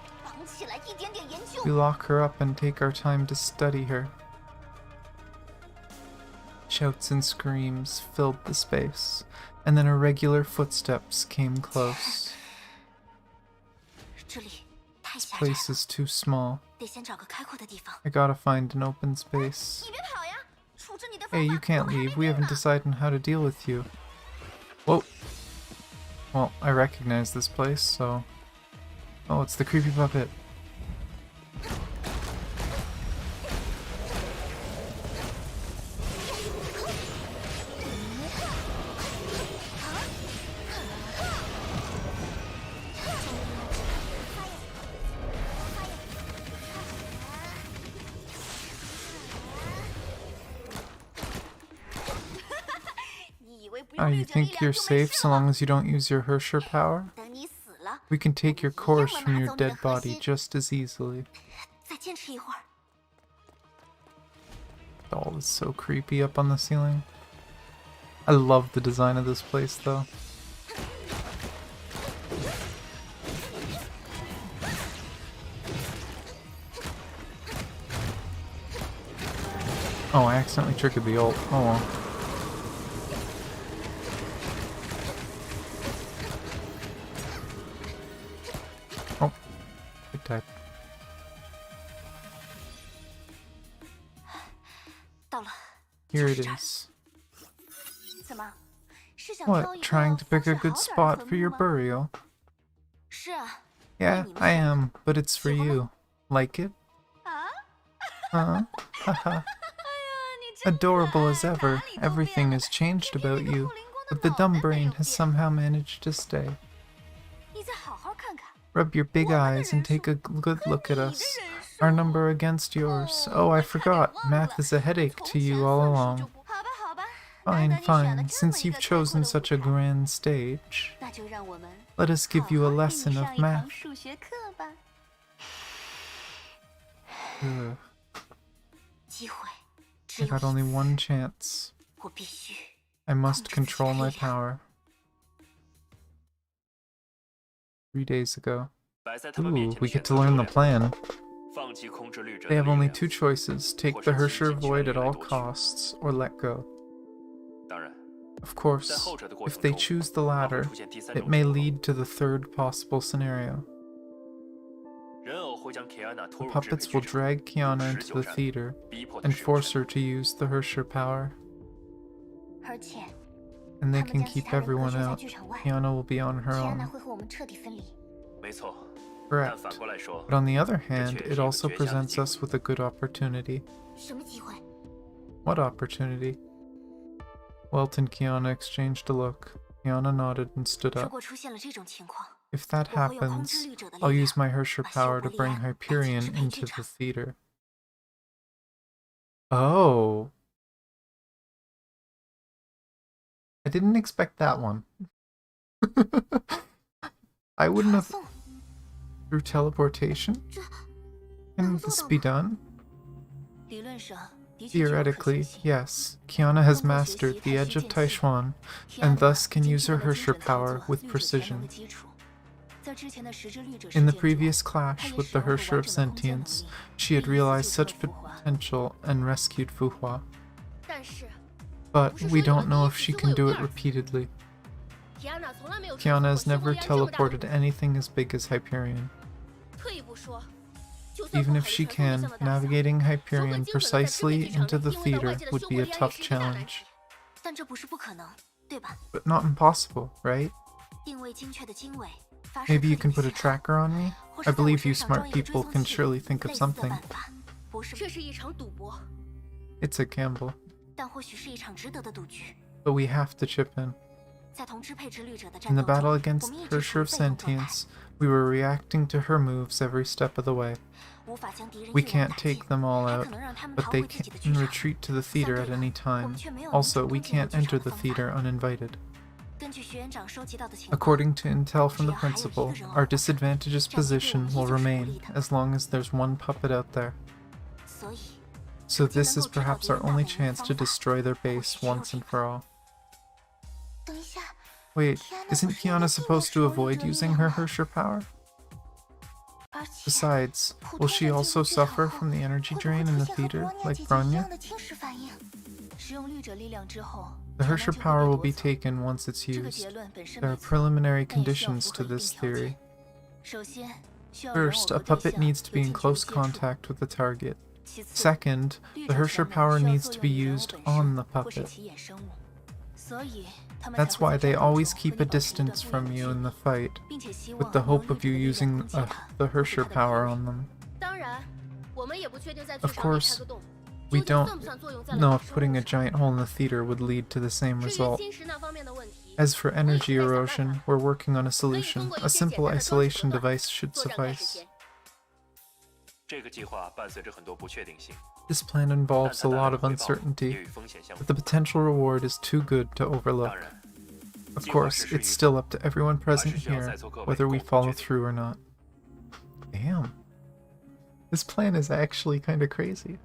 We lock her up and take our time to study her. Shouts and screams filled the space, and then irregular footsteps came close. This place is too small. I gotta find an open space. Hey, you can't leave. We haven't decided on how to deal with you. Whoa. Well, I recognize this place, so... Oh, it's the creepy puppet. Oh, you think you're safe so long as you don't use your Hersher power? 等你死了， We can take your corpse from your dead body just as easily. 再坚持一会儿。 Doll is so creepy up on the ceiling. I love the design of this place though. Oh, I accidentally triggered the ult. Oh well. Oh, good type. 到了。 Here it is. 怎么？是想挑一 What, 个 trying to pick a 风水 good 好点儿的 spot 坟 for your 墓吗？ burial? 是啊。 Yeah, I am, but it's for you. Like it? 啊？ Huh? Haha. Adorable as ever, everything has changed about you, but the dumb brain has somehow managed to stay. 你再好好看看。 Rub your big eyes and take a good look at us. Our number against yours. Oh, I forgot. Math is a headache to you all along. 好吧，好吧。 Fine, 难得你选了 fine. 这么 Since 一 you've 个开阔 chosen 的 such a 舞台， grand stage, 那就让我们 let us give you a 好好给 lesson 你 of 上一堂 math. 数学课吧。 Ugh, 机会只 I 有 got only 一次， one chance. 我必须。 I must control my power. 3 days ago. 摆在他们面 Ooh, 前的 we 选 get 择 to 只 learn 有 the 两个 plan. 放弃控制绿者 They 的 have 力 only 量 two choices, take the Hersher void at all costs, or let go. 当然， Of 在 course, 后者的过 if 程 they 中， choose the 还会 latter, 出现第三 it 种 may 情况： lead to the third possible scenario. 人偶会将 Kiana The 拖入支配 puppets 剧 will 场， drag Kiana 持 into 久 the 战， theater 逼迫她 and 使用 force 身 her to use the Hersher power, 而且， and 他 they 们 can 将其 keep 他人隔 everyone 绝在 out. 剧场外。 Kiana will be on her 提安娜 own. 会和我们彻底分离。 没错，但 Correct. 反过来说， But on the other 这 hand, 却 it 是一个 also 绝佳的 presents 机 us 会。 with a good opportunity. 什么机会？ What opportunity? Welt and Kiana exchanged a look. Kiana nodded and stood 如 up. 果出现了这种情况， If that 我会用控制 happens, 绿者的 I'll 力 use 量 my Hersher 把修 power 伯 to 利 bring 安带进 Hyperion 支配 into 剧 the 场。 theater. Oh. I didn't expect that one. I wouldn't 传 have 送， through teleportation. 这 Can this be done? 理论上的确具有可 Theoretically, 行性。 yes. Kiana has 通过学 mastered 习 the 太 edge 虚 of 剑气， Taishuan, 提安 and 娜 thus can 已 use 经 her 具备了精 Hersher 准操 power 作 with 绿者潜能 precision. 的基础。在之前的实质绿者 In the 事件中， previous 他 clash 也 with 使 the 用了 Hersher 完 of 整的空间能 Sentience, 力， she had 第一次 realized 救出了 such 浮华。 potential and rescued Fuhua. 但是 But 不是 we 说有了 don't 第 know 一 if 次 she 就会 can 有 do 第 it 二次。 repeatedly. 提安娜从来没有 Kiana 过 has 修伯 never 利安这么大的 teleported 赌 anything as big as Hyperion. 退一步说，就算 Even 不 if 考虑 she 传送对 can, 象的大小， navigating 如何 Hyperion 精准地在支配 precisely 剧场 into 内 the 定位到外 theater 界的 would 修 be 伯 a 利安也 tough 是一个大难 challenge. 题。但这不是不可能，对吧？ But not impossible, right? 定位精确的经纬，发射 Maybe you 特 can 定 put a 的信号， tracker on me? 或 I 是在我 believe 身 you 上 smart 装一个追 people 踪 can 器， surely think of 类似的 something. 办法，不是，这是一场赌博， It's a gamble, 但或许是一场值得的赌局。 but we have to chip in. 在同支配之绿者的 In 战 the 斗中， battle 我 against 们一直 Hersher 处于 of 被动状态， Sentience, we were reacting to her moves every step of the way. 无法将敌人 We 一网 can't 打尽， take them all 还 out, 可能让他们 but 逃 they 回自己的剧 can 场。 retreat to the theater at any 我 time. 们却没有能 Also, 成 we 功进入 can't 剧场 enter 的 the 方法。 theater uninvited. 根据学院长收集到的情况， According to intel from the 只要还有一个 principal, 人偶 our 活着， disadvantageous 战绩对我 position 们依 will 旧是不利 remain 的。 as long as there's one puppet out there. 所以， So 既 this 能 is 够知道 perhaps 敌 our 人大 only 本营的 chance 方 to 法， destroy their 或 base 许只有 once 这 and 个。 for all. 等一下， Wait, Kiana isn't 不是应该 Kiana 尽 supposed to 量使用绿 avoid 者力 using 量 her 吗？ Hersher power? 而且， Besides, 普 will 通 she 人进 also 入剧场 suffer 后 from the energy 会不 drain 会 in 出 the 现和 theater, 伯尼亚 like 姐姐一 Bronya? 样的侵蚀反应？使用绿者力量之后， The 才能 Hersher 就会 power 被 will 夺 be 走。 taken once it's 这个 used. 结论本身 There 没 are 错， preliminary 但也需要 conditions 符 to 合一定 this 条件。 theory. 首先，需要人偶 First, 和 a 对 puppet 象 needs to 有 be in 近距离 close 接触。 contact with the target. 其次， Second, 绿 the 者 Hersher 潜能 power 需要 needs 作 to 用 be 于人偶 used 本 on 身 the 或是 puppet. 其衍生物，所以 That's why they always keep a distance from you in the fight, with the hope of you using the Hersher power on them. 当然，我们也不确定在最 Of 上面开 course, 个洞， we 究竟 don't 算不算作用在 know 了 if putting a giant hole in the theater would lead to the same 至于 result. 侵蚀那方面的问题， As for energy erosion, we're working on a solution. A simple isolation device should 作战开始 suffice. 前， 这个计划伴随着很多不确定性， This plan involves a lot of 也 uncertainty, 与风险相 but 符。 the potential reward is too good to overlook. 当然， Of course, it's still up to everyone present here, whether we follow through or not. Damn. This plan is actually kind of crazy.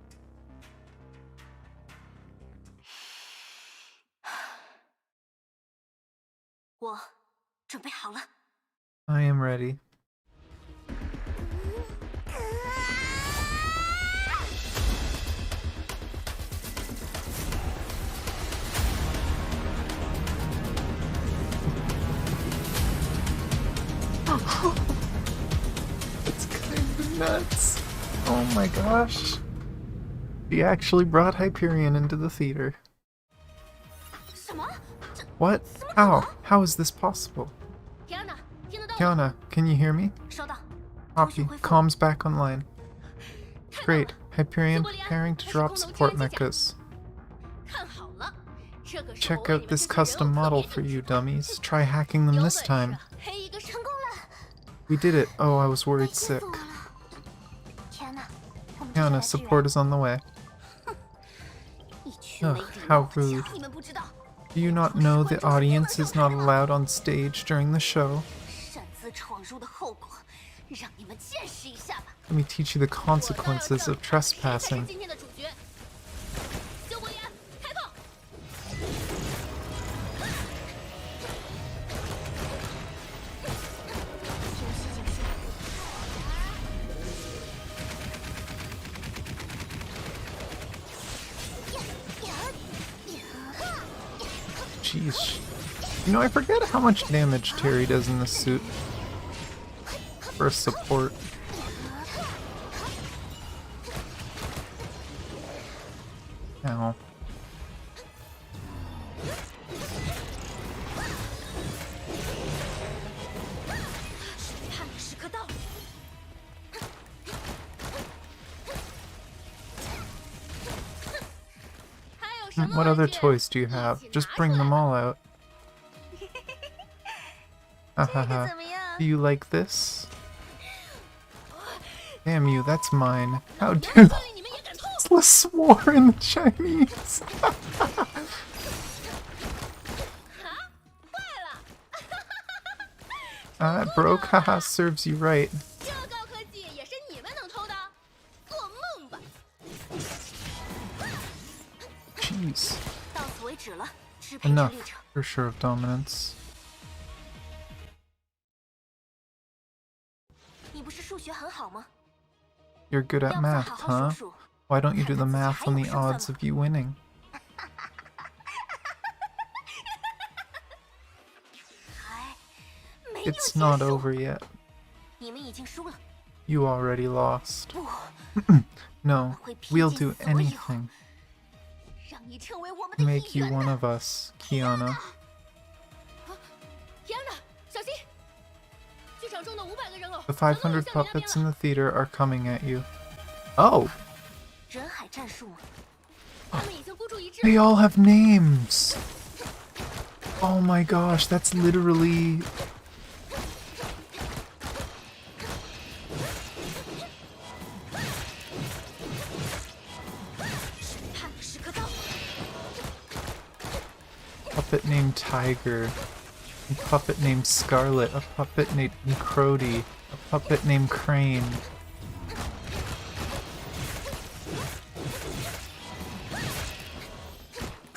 我准备好了。 I am ready. It's kind of nuts. Oh my gosh. She actually brought Hyperion into the theater. 什么？ What? How? How is this possible? Kiana，听得到吗？ Kiana, can you hear me? 收到。 Copy. Comms back online. Great. Hyperion preparing to drop support mechas. 看好了，这个是我 Check 为 out 你们 this 这些人 custom 特 model 别 for 定 you 制的 dummies. Try hacking them 有 this 本事 time. 黑一个成功了， We did it. Oh, I was 累 worried 死 sick. 我了。天哪，我们这些来 Kiana, 之人 support is on the way. 一群没 Ugh, 礼 how 貌的 rude. 强，你们不知道， Do you not know the audience is not allowed on stage during the show? 擅自闯入的后果，让你们见识一下吧。 Let me teach you the 我倒要 consequences 证 of 谁才是 trespassing. 今天的主角。救火员，开炮！ Jeez. You know, I forget how much damage Terry does in this suit. For support. Ow. 审判的时刻到了。 还有什么 What other 玩具？ toys do you have? Just bring them all out. 这 Hahaha. 个怎么样？ Do you like this? Damn you, that's mine. How 难 dare 道你们也敢偷？ Tesla swore in the Chinese? 坏了！ That broke, haha, serves you right. 这高科技也是你们能偷的？做梦吧！ Jeez. 到此为止了，支配者 Enough, 猎者。 for sure of dominance. 你不是数学很好吗？ You're good 要 at 不再 math, 好好 huh? 数数。 Why don't you do the math on the odds of you winning? 还没有 It's 结 not 束 over yet. 你们已经输了。 You already lost. 不， No, we'll do anything 让你成为我们 to 的一 make you 员 one 呢。 of us, Kiana. Kiana，小心！剧场中的500个人偶 The 全都 500 涌向你那边 puppets in 了。 the theater are coming at you. Oh, 人海战术吗？他们已经孤注一掷 they 了。 all have names. Oh my gosh, that's literally... 判的时刻到了。 puppet named Tiger, a puppet named Scarlet, a puppet named Crody, a puppet named Crane.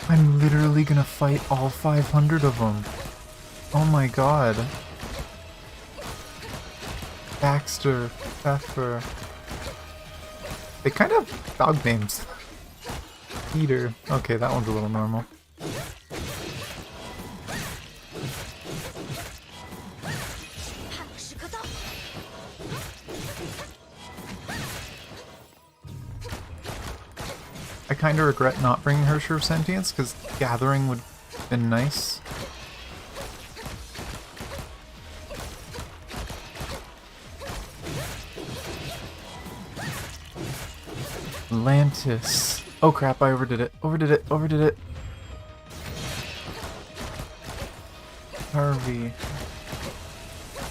I'm literally gonna fight all 500 of them. Oh my god. Baxter, Pfeffer. They kind of have dog names. Peter. Okay, that one's a little normal. I kind of regret not bringing Hersher of Sentience, because Gathering would have been nice. Atlantis. Oh crap, I overdid it. Overdid it. Harvey.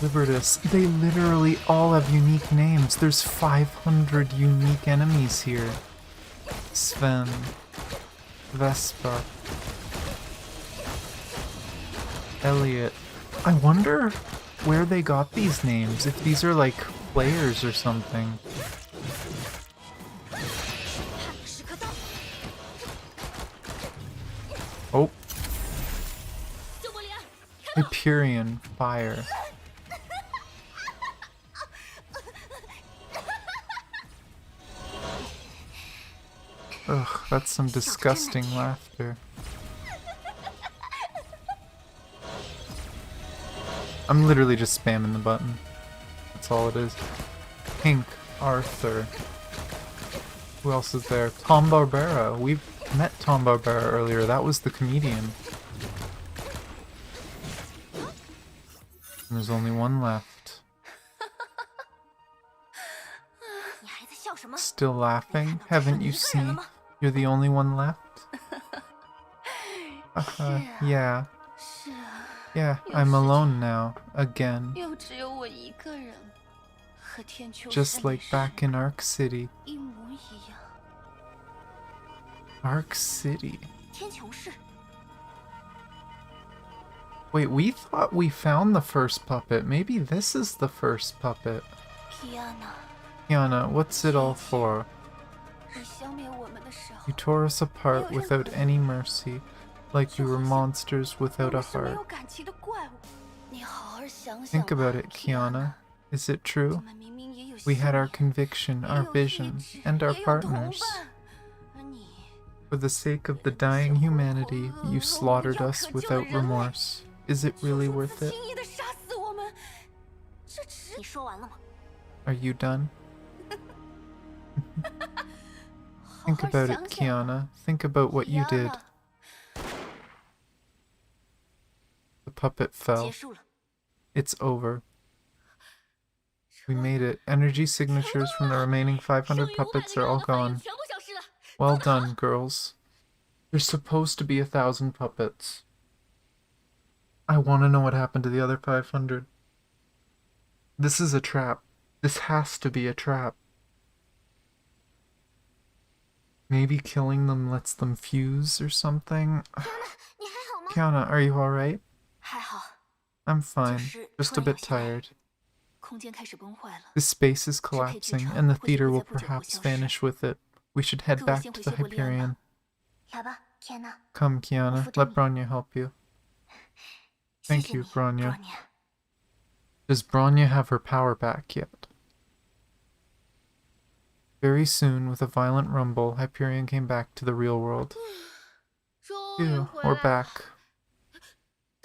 Libertus. They literally all have unique names. There's 500 unique enemies here. Sven. Vespa. Elliot. I wonder where they got these names. If these are like players or something. Oh. Hyperion fire. Ugh, that's some disgusting laughter. I'm literally just spamming the button. That's all it is. Pink, Arthur. Who else is there? Tom Barbera. We've met Tom Barbera earlier. That was the comedian. And there's only one left. Still laughing? Haven't you seen? You're the only one left? Yeah. Yeah, I'm alone now. Again. Just like back in Arc City. Arc City. Wait, we thought we found the first puppet. Maybe this is the first puppet. Kiana, what's it all for? You tore us apart without any mercy, like we were monsters without a heart. Think about it, Kiana. Is it true? We had our conviction, our vision, and our partners. For the sake of the dying humanity, you slaughtered us without remorse. Is it really worth it? Are you done? Think about it, Kiana. Think about what you did. The puppet fell. It's over. We made it. Energy signatures from the remaining 500 puppets are all gone. Well done, girls. There's supposed to be 1,000 puppets. I want to know what happened to the other 500. This is a trap. This has to be a trap. Maybe killing them lets them fuse or something? Kiana, are you alright? I'm fine. Just a bit tired. This space is collapsing, and the theater will perhaps vanish with it. We should head back to the Hyperion. Come, Kiana. Let Bronya help you. Thank you, Bronya. Does Bronya have her power back yet? Very soon, with a violent rumble, Hyperion came back to the real world. Ew, we're back.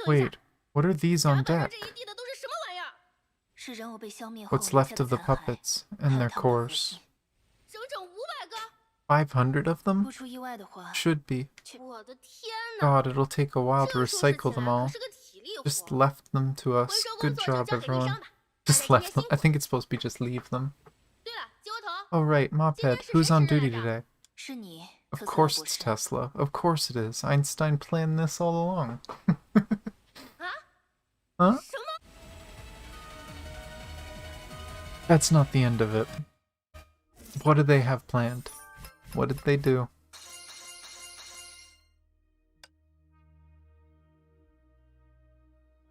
Wait, what are these on deck? What's left of the puppets and their cores? 500 of them? Should be. God, it'll take a while to recycle them all. Just left them to us. Good job, everyone. Just left them. I think it's supposed to be just leave them. Oh right, Mophead. Who's on duty today? Of course it's Tesla. Of course it is. Einstein planned this all along. Huh? That's not the end of it. What did they have planned? What did they do?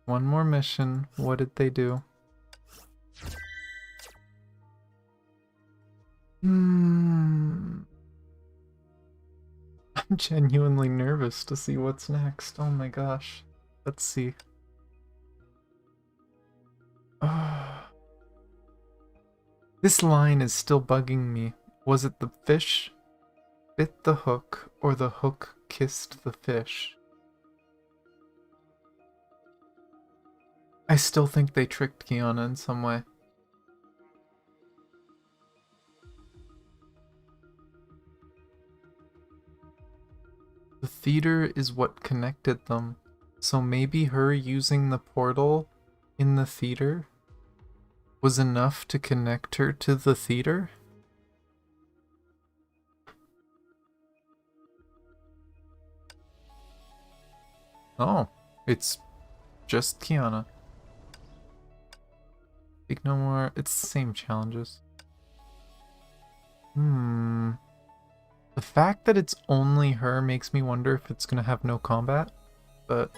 One more mission. What did they do? I'm genuinely nervous to see what's next. Oh my gosh. Let's see. This line is still bugging me. Was it the fish bit the hook, or the hook kissed the fish? I still think they tricked Kiana in some way. The theater is what connected them, so maybe her using the portal in the theater was enough to connect her to the theater? Oh, it's just Kiana. Speak no more. It's the same challenges. The fact that it's only her makes me wonder if it's gonna have no combat, but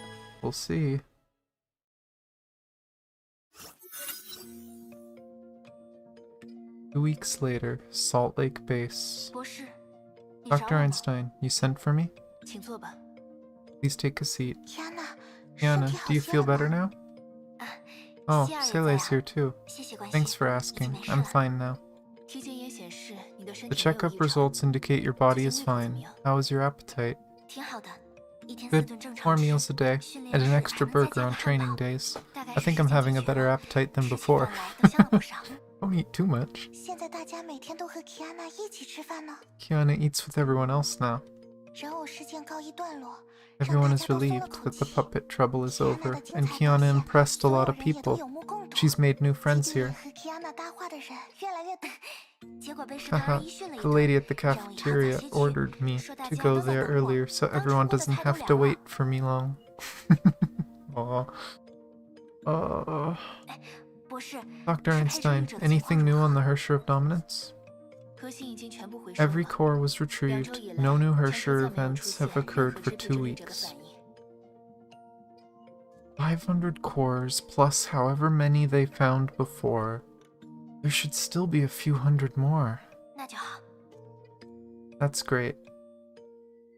we'll see. Two weeks later, Salt Lake Base. 博士，你 Dr. 找我吗？ Einstein, you sent for me? 请坐吧。 Please take a seat. Kiana， Kiana, 身体好 do you 些 feel 了吗 better now? 啊， Oh, 希尔也在 Sele's 啊 here too. 谢谢关 Thanks 心， for 已经 asking. 没事 I'm 了。 fine now. 体检也显示你的身 The 体没有 checkup 异常。 results indicate your body is 最近胃口怎么 fine. 样？ How is your appetite? 挺好的，一天4 Good. 顿正常 4 吃， meals a day, 训 and 练 an 时 extra 还能再 burger 见 on 汉 training 堡， days. 大概 I 是 think 时 I'm 间 having 解 a 决 better 了， appetite than 吃起 before. 饭来都香了不少。 Don't eat too much. 现在大家每天都和 Kiana 一起吃饭呢， Kiana eats with everyone else now. 人偶事件告一段落，让 Everyone 大 is 家都松了 relieved 口 that the 气。 puppet trouble is Kiana over, 的精 and 彩表 Kiana 现， impressed a 所 lot 有 of 人也都 people. 有目共睹。 She's made new 基 friends 地里 here. 和 Kiana 搭话的人越来越多，结果被食堂阿 Haha, 姨训了一 the 顿， lady at the 让我以后早 cafeteria 些去， ordered me 说大 to 家 go 都在 there 等我， earlier so 刚吃 everyone 过的 doesn't 菜都 have to 凉 wait 了。 for me long. Aw. 博士， Dr. 是配 Einstein, 生育者的情况 anything 如 new 何？ on the Hersher of Dominance? 核心已经全部回收了。 Every core was 2周 retrieved. 以来， No new 全 Hersher 图再没有 events 出现 have 任 occurred 何 for 支配 2 主义者的 weeks. 反应。 500 cores plus however many they found before. There should still be a few hundred more. 那就好。 That's great.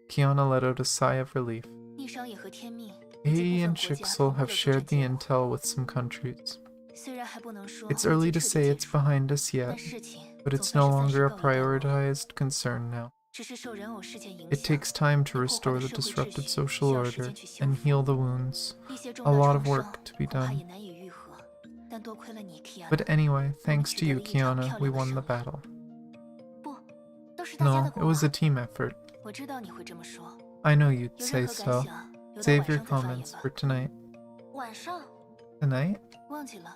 Kiana let out a sigh of relief. 逆商也和天命以及 He 部 and 分国家 Chixel 同步 have 的作战 shared the 记录。 intel with some countries. 虽然还不能说 It's 已 early 经 to 彻底 say 解 it's 除， behind us 但 yet, 事情 but 总 it's 算 no 是暂时 longer a 告一段落。 prioritized concern now. 只是受人偶事件影 It 响， takes time to 被破坏 restore 的 the 社会秩 disrupted 序 social 需要时 order 间去修 and 复。 heal the wounds. 一些重 A 大 lot 创 of 伤 work to be 恐怕也 done. 难以愈合，但多亏了你 Kiana。 But anyway, thanks to 取得 you, 了一场 Kiana, 漂 we 亮的 won 胜 the 利。 battle. 不，都是大家 No, 的 it 功 was a 劳。 team effort. 我知道你会这么说， I know you'd 有 say 任何感 so. 想，留到 Save 晚 your 上再发言 comments 吧。 for tonight. 晚上 Tonight? 忘记了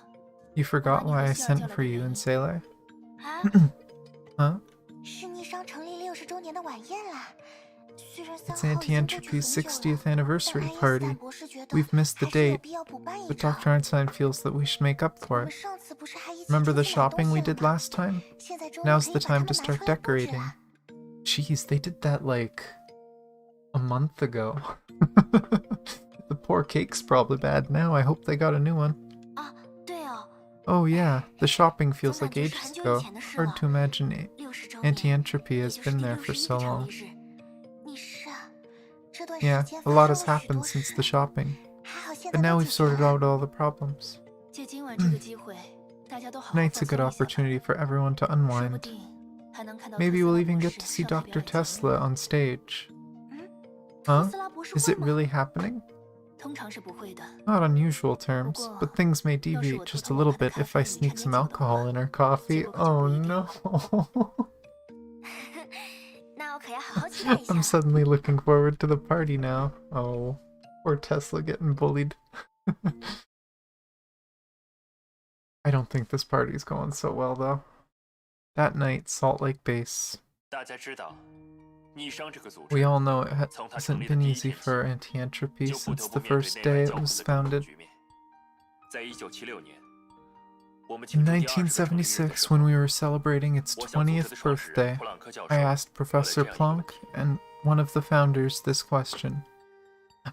You forgot 我把你 why 和 I 希尔 sent 叫来 for 的 you 原 in 因。 Sailor? 啊， Huh? 是逆商成立60周年的晚宴啦。虽然 It's 3号已经过去 Anti-Entropy's 很久了， 60th 但 anniversary 爱因斯 party. 坦博士觉得 We've missed the 还是有 date, 必要补办一 but 场。 Dr. Einstein feels that we should make up 我 for 们 it. 上次不是还一起 Remember 出 the 去买东 shopping 西 we 了 did 吗？ last time? 现在终于 Now's 可 the 以把它 time 们 to 拿 start 出来布置 decorating. 了。 Jeez, they did that like a month ago. The poor cake's probably bad now. I hope they got a new one. 啊，对哦， Oh yeah, the shopping 总 feels 感 like 觉是 ages 很久以 ago. 前的事 Hard 了。 to imagine 60周年， Anti-Entropy 也 has 就是 been 第 there for 61 so 个成 long. 立日。逆势啊，这段 Yeah, 时间 a 发 lot has 生了许 happened 多 since 事 the，shopping. 还好现 But 在 now 都 we've 解决 sorted 了。 out all the problems. 借今晚这个机会，大家都好好 Tonight's 放 a good 松一下吧。 opportunity for everyone to 说不 unwind. 定还能看到 Maybe 特斯 we'll 拉 even 博 get 士 to see 上台表 Dr. 演节目。 Tesla on stage. 特 Huh? 斯拉博士 Is 会 it 吗？ really happening? 通常是不会的。 Not on usual terms, but things may 要是 deviate 我偷 just a 偷往 little 他的 bit 咖 if 啡 I 里 sneak 掺 some 点酒的话， alcohol in her coffee. 结果可就 Oh 不一定。 no. 那我可要好好期待一下 I'm 了。 suddenly looking forward to the party now. Oh, poor Tesla getting bullied. I don't think this party's going so well though. That night, Salt Lake Base. 大家知道，逆商这个组织 We all know it 从它成 hasn't 立的 been 第一 easy 天起， for Anti-Entropy 就不 since 得不 the 面对 first 内 day 外 it 交困 was 的共同 founded. 局面。在1976年，我们 In 庆祝第20个成立日的时 1976, 候 when we were celebrating its 我向组织 20th 的创始人 birthday, 普朗克教授 I asked 问了 Professor 这样一个问 Plonk 题： and one of the founders this question.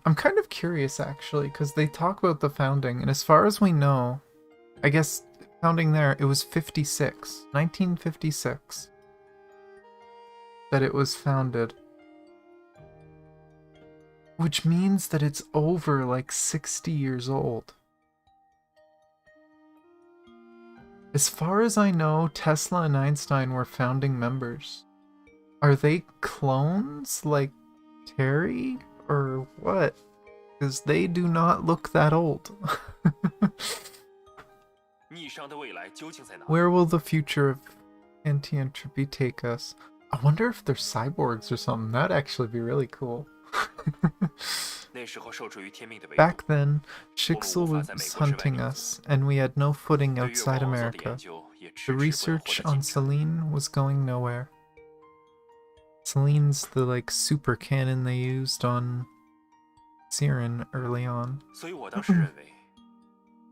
I'm kind of curious actually, because they talk about the founding, and as far as we know, I guess founding there, it was 1956, that it was founded. Which means that it's over like 60 years old. As far as I know, Tesla and Einstein were founding members. Are they clones like Terry or what? Because they do not look that old. 逆商的未来究竟在哪里？ Where will the future of Anti-Entropy take us? I wonder if they're cyborgs or something. That'd actually be really cool. 那时候受制于天命的围 Back 堵， then, Chixel was hunting us, and we had no footing 对月 outside 光做的 America. 研究也 The 迟迟不能获 research 得 on 进展。 Selene was going nowhere. Selene's the like super cannon they used on Siren early on. 所以我当时认为，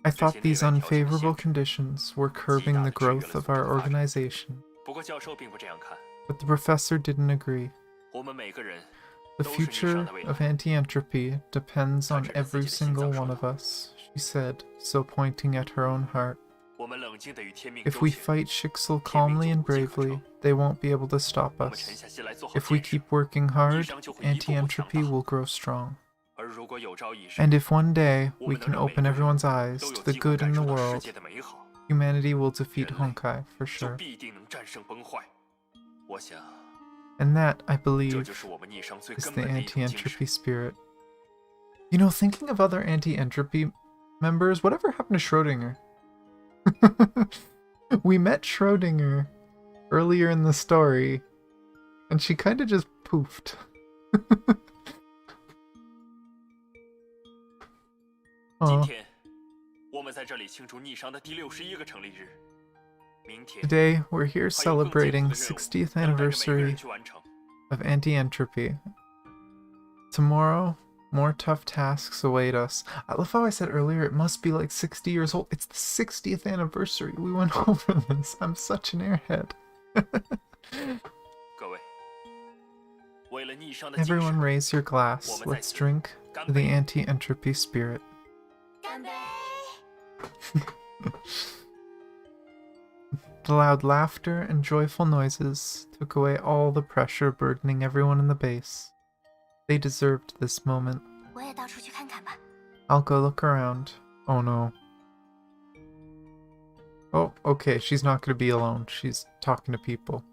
I thought these unfavorable conditions were curbing the growth of our organization, 不过教授并不这样看。 but the professor didn't agree. 我们每个人 The 都是逆 future 商的未 of 来。 anti-entropy depends on 他指着自 every 己的心 single 脏 one 说 of 道。 us, she said, so pointing at her own heart. 我们冷静地与天命 If 周 we 旋。 fight Shixel calmly and bravely, they won't be able to stop 我们沉 us. 下心来做好 If we 建设。 keep working hard, 逆商就会一步步强 anti-entropy 大。 will grow strong. 而如果有朝一日， And if one day 我 we 们能 can 让每 open 个人 everyone's eyes 都 to 有 the 机会 good 感 in the 受到世 world, 界的美好， humanity will defeat 人类 Honkai for 就 sure. 必定能战胜崩坏。我想， And that, I 这 believe, 就是我们逆商最 is 根 the 本的一种精神。 anti-entropy spirit. You know, thinking of other anti-entropy members, whatever happened to Schrodinger? We met Schrodinger earlier in the story, and she kind of just poofed. 今 Aw. 天，我们在这里庆祝逆商的第61个成立日。明天， Today, we're here 还有更艰苦 celebrating 的 the 任务 60th 等待着每个人 anniversary 去完成。 of anti-entropy. Tomorrow, more tough tasks await us. I love how I said earlier it must be like 60 years old. It's the 60th anniversary. We went over this. I'm such an airhead. 各位，为了逆商的精 Everyone 神， raise your glass. 我们在 Let's 此 drink 干 to the 杯！ anti-entropy spirit. 干杯！ The loud laughter and joyful noises took away all the pressure burdening everyone in the base. They deserved this moment. 我也到处去看看吧。 I'll go look around. Oh no. Oh, okay, she's not going to be alone. She's talking to people.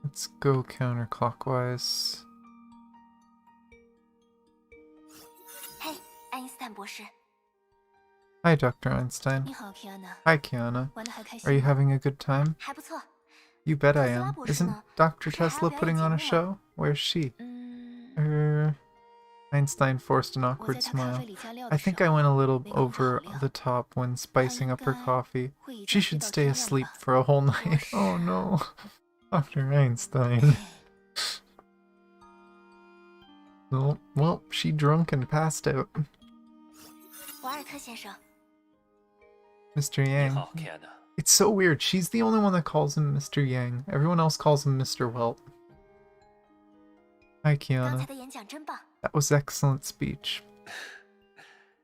Let's go counterclockwise. 嘿，爱因斯坦博士， Hi, Dr. Einstein. 你好 Kiana， Hi, Kiana. 玩得还开 Are you 心吗？ having a good time? 还不错。 You bet I Tesla am. 博士 Isn't 呢？ Dr. 不是还要 Tesla 表演 putting on a 节目 show? Where's she? 嗯， Einstein forced an 我 awkward 在他咖 smile. 啡里加料 I 的时 think I 候， went a little 没空好 over 聊 the top when 他 spicing 应 up her 该 coffee. 会一 She 觉睡 should 到 stay 天亮 asleep 吧。 for a whole 我 night. 是 Oh no. Dr. Einstein. No, well, she drunk and passed out. 瓦尔特先生， Mr. 你 Yang. 好 ，Kiana。 It's so weird. She's the only one that calls him Mr. Yang. Everyone else calls him Mr. Welt. Hi, 刚才 Kiana. 的演讲真棒。 That was excellent speech.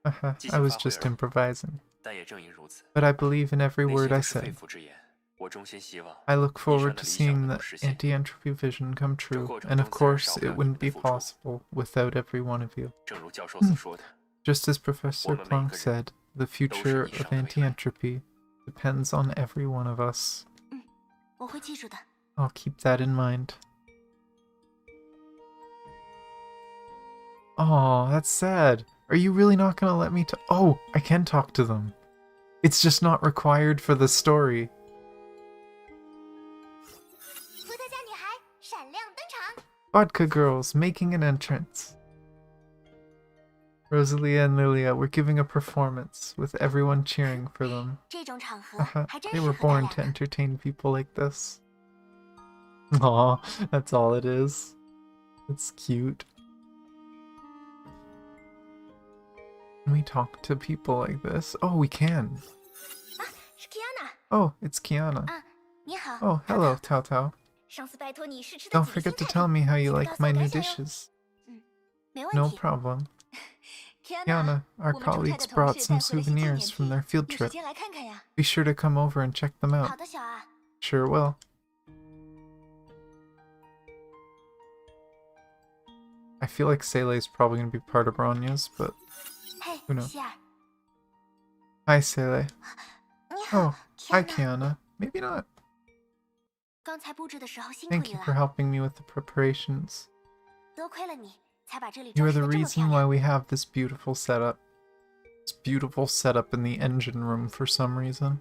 I was just improvising. 但也正因如此， But I believe in every 那 word 些 I 都是肺 said. 腑之言。我衷心希望， I look 逆商 forward 的 to 理想 seeing 能 the 够实现。 anti-entropy vision come true, 过程 and of 中自然 course 少不 it 了你 wouldn't 们 be 的付出。 possible without every one of you. 正如教授所说的， Just as Professor 我们每 Plunk 个人 said, the future 逆商 of 的未来。 anti-entropy depends on every one of us. 我会记住的。 I'll keep that in mind. Oh, that's sad. Are you really not gonna let me talk? Oh, I can talk to them. It's just not required for the story. 伏特加女孩闪亮登场。 Vodka girls making an entrance. Rosalia and Lilia were giving a performance, with everyone cheering for them. 这种场合 Uh-huh. 还真 They 适 were 合大 born 家 to 呢。 entertain people like this. Aw, that's all it is. It's cute. Can we talk to people like this? Oh, we can. 是 Kiana。 Oh, it's Kiana. 啊，你好。 Oh, hello, Tao Tao. 上次拜托你试吃的 Don't 几个 forget 新 to 菜 tell me how you 记得 like 告诉我 my 感 new 想哟。 dishes. 没问 No 题。 problem. Kiana， Kiana, our 我们中派 colleagues 的同 brought 事 some 带回了新纪念 souvenirs from 品， their field 有时 trip. 间来看看呀。 Be sure to come over and check them 好 out. 的，小阿。 Sure will. I feel like Sele's probably going to be part of Bronya's, but 嘿 Who，knows？ 希尔。 hi, Sele. 你好 Oh, hi, Kiana。 Kiana. Maybe not. 刚才布置的时候辛苦 Thank 你 you for 了， helping me with the preparations. 多亏了你，才把这里 You 装 are 饰 the 的这么 reason 漂 why 亮。 we have this beautiful setup. This beautiful setup in the engine room for some reason.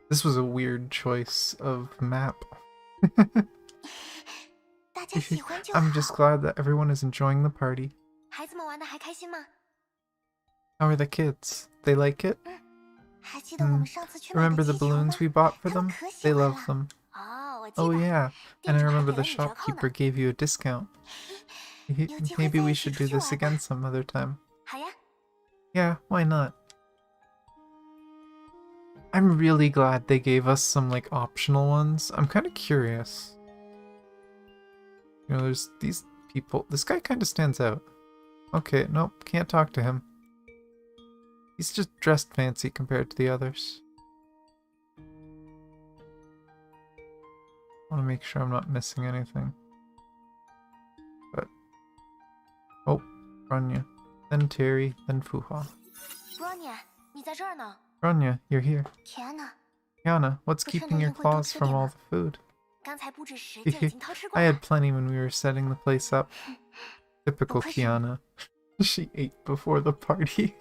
This was a weird choice of map. 大家喜欢就 I'm just 好。 glad that everyone is enjoying the party. 孩子们玩的还开心吗？ How are the kids? They like it? 还记得我们上次去买 Remember 的 the 气球吗 balloons we bought for 他们 them? 可喜 They 欢 love 了。 them. 哦，我记 Oh yeah, 店 and I 主还 remember 给 the 了你折扣呢 shopkeeper。gave you a discount. 有机会 Maybe 再 we 一起 should 出 do 去 this 玩吧。 again some other time. 好呀， Yeah, why not? I'm really glad they gave us some like optional ones. I'm kind of curious. You know, there's these people. This guy kind of stands out. Okay, nope, can't talk to him. He's just dressed fancy compared to the others. I want to make sure I'm not missing anything. But oh, Rania, then Terry, then Fuha. Bronya， 你在这儿呢。 Rania, you're here. Kiana， Kiana, what's 不趁 keeping 着 your 宴会多 claws 吃 from 点 all 吗 the food? 刚才布置时就已经偷吃过 I 了 had。plenty when we were setting the place up. Typical Kiana. She ate before the party.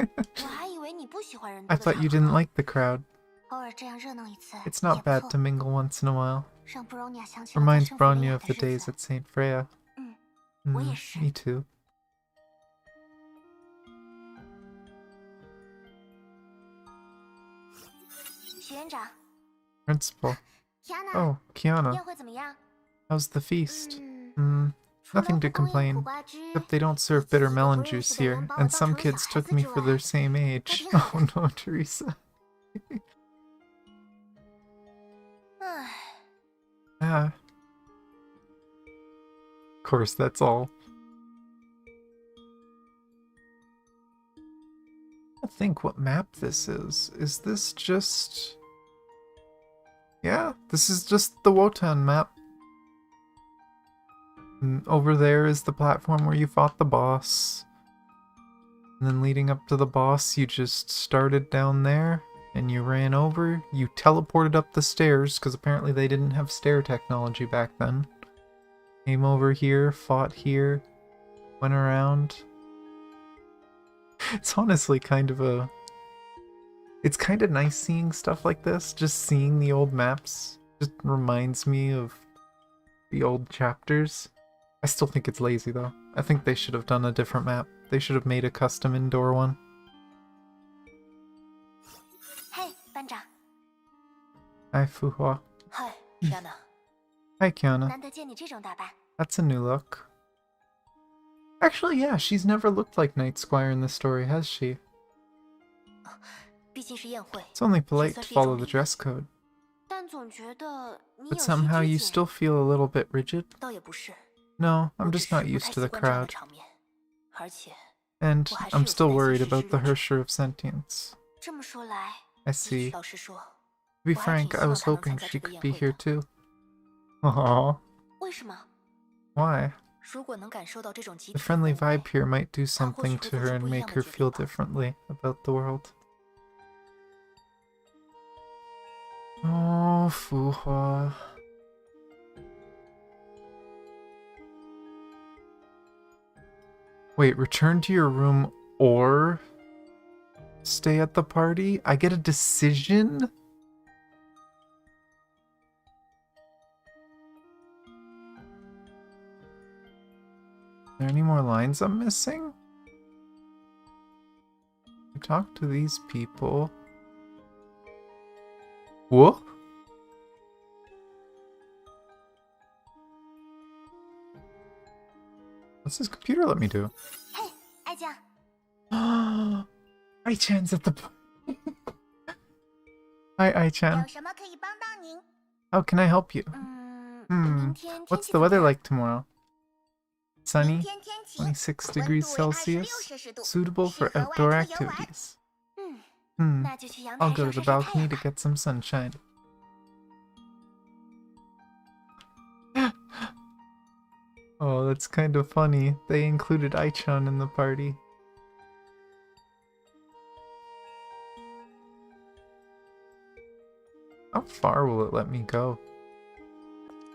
我还以为你不喜欢人 I 多的 thought 场 you 合 didn't like the crowd. 偶尔这样热闹一次 It's 也 not 不 bad 错 to mingle once in a while. 让 Bronya 想起了在 Reminds 圣弗里 Bronya 亚 of 的 the 日 days 子。 at St. Freya. 我也是。 Me too. 学院长 Principal. ，Kiana， Oh, Kiana. 宴会怎么样？ How's the feast? 嗯，除了 Nothing to 不供应苦 complain. 瓜汁， Except they don't serve 以及 bitter 几个 melon 不认 juice 识的人 here, 把我 and 当 some 成了 kids 小孩 took 子 me 之 for 外 their same age. 挺好 Oh 的。 no, Teresa. 唉， Ah. Of course, that's all. I think what map this is. Is this just... Yeah, this is just the Wotan map. And over there is the platform where you fought the boss. And then leading up to the boss, you just started down there, and you ran over, you teleported up the stairs, because apparently they didn't have stair technology back then. Came over here, fought here, went around. It's honestly kind of a... It's kind of nice seeing stuff like this. Just seeing the old maps just reminds me of the old chapters. I still think it's lazy though. I think they should have done a different map. They should have made a custom indoor one. 嘿，班长， Hi, Fuhua. 嗨，Kiana， Hi, Kiana. 难得见你这种打扮。 That's a new look. Actually, yeah, she's never looked like Night Squire in this story, has she? 毕竟是宴会， It's only polite to 算是一 follow 种 the 礼仪。 dress code. 但总觉得你 But 有些 somehow 拘 you 谨。 still feel a little bit rigid. 倒也不是， No, 我 I'm 只 just 是 not 不 used 太 to 习 the 惯这样的 crowd. 场面，而且 And 我还是 I'm 有些 still 担心 worried 事 about 事 the 如 Hersher of Sentience. 这么说来， I 一 see. 老实说， To be 我还挺 frank, 希 I 望 was 他能 hoping 参加 she 这个 could 宴 be 会 here 的。 too. Aww. 为什么？ Why? 如果能感受到这种集 The 体的 friendly 氛围 vibe here might do 他或许 something 会 to 做 her 出 and 不一 make 样的 her 决定 feel 吧。 differently about the world. Oh, Fuhua. Wait, return to your room or stay at the party? I get a decision? Are there any more lines I'm missing? I talk to these people. What? What's this computer let me do? 嘿，爱酱， Ai-chan's at the Hi, 有 Ai-chan. 什么可以帮到您？ How can I help you? 明天天 What's 气 the 怎么 weather 样？ like tomorrow? 明 Sunny, 天天晴， 26 温 degrees 度26 Celsius, 摄氏度， suitable 适 for 合外 outdoor 出游玩。 activities. 嗯，那就去阳 I'll 台 go 上 to the 晒晒太 balcony 阳 to 吧。 get some sunshine. Oh, that's kind of funny. They included Ai-chan in the party. How far will it let me go?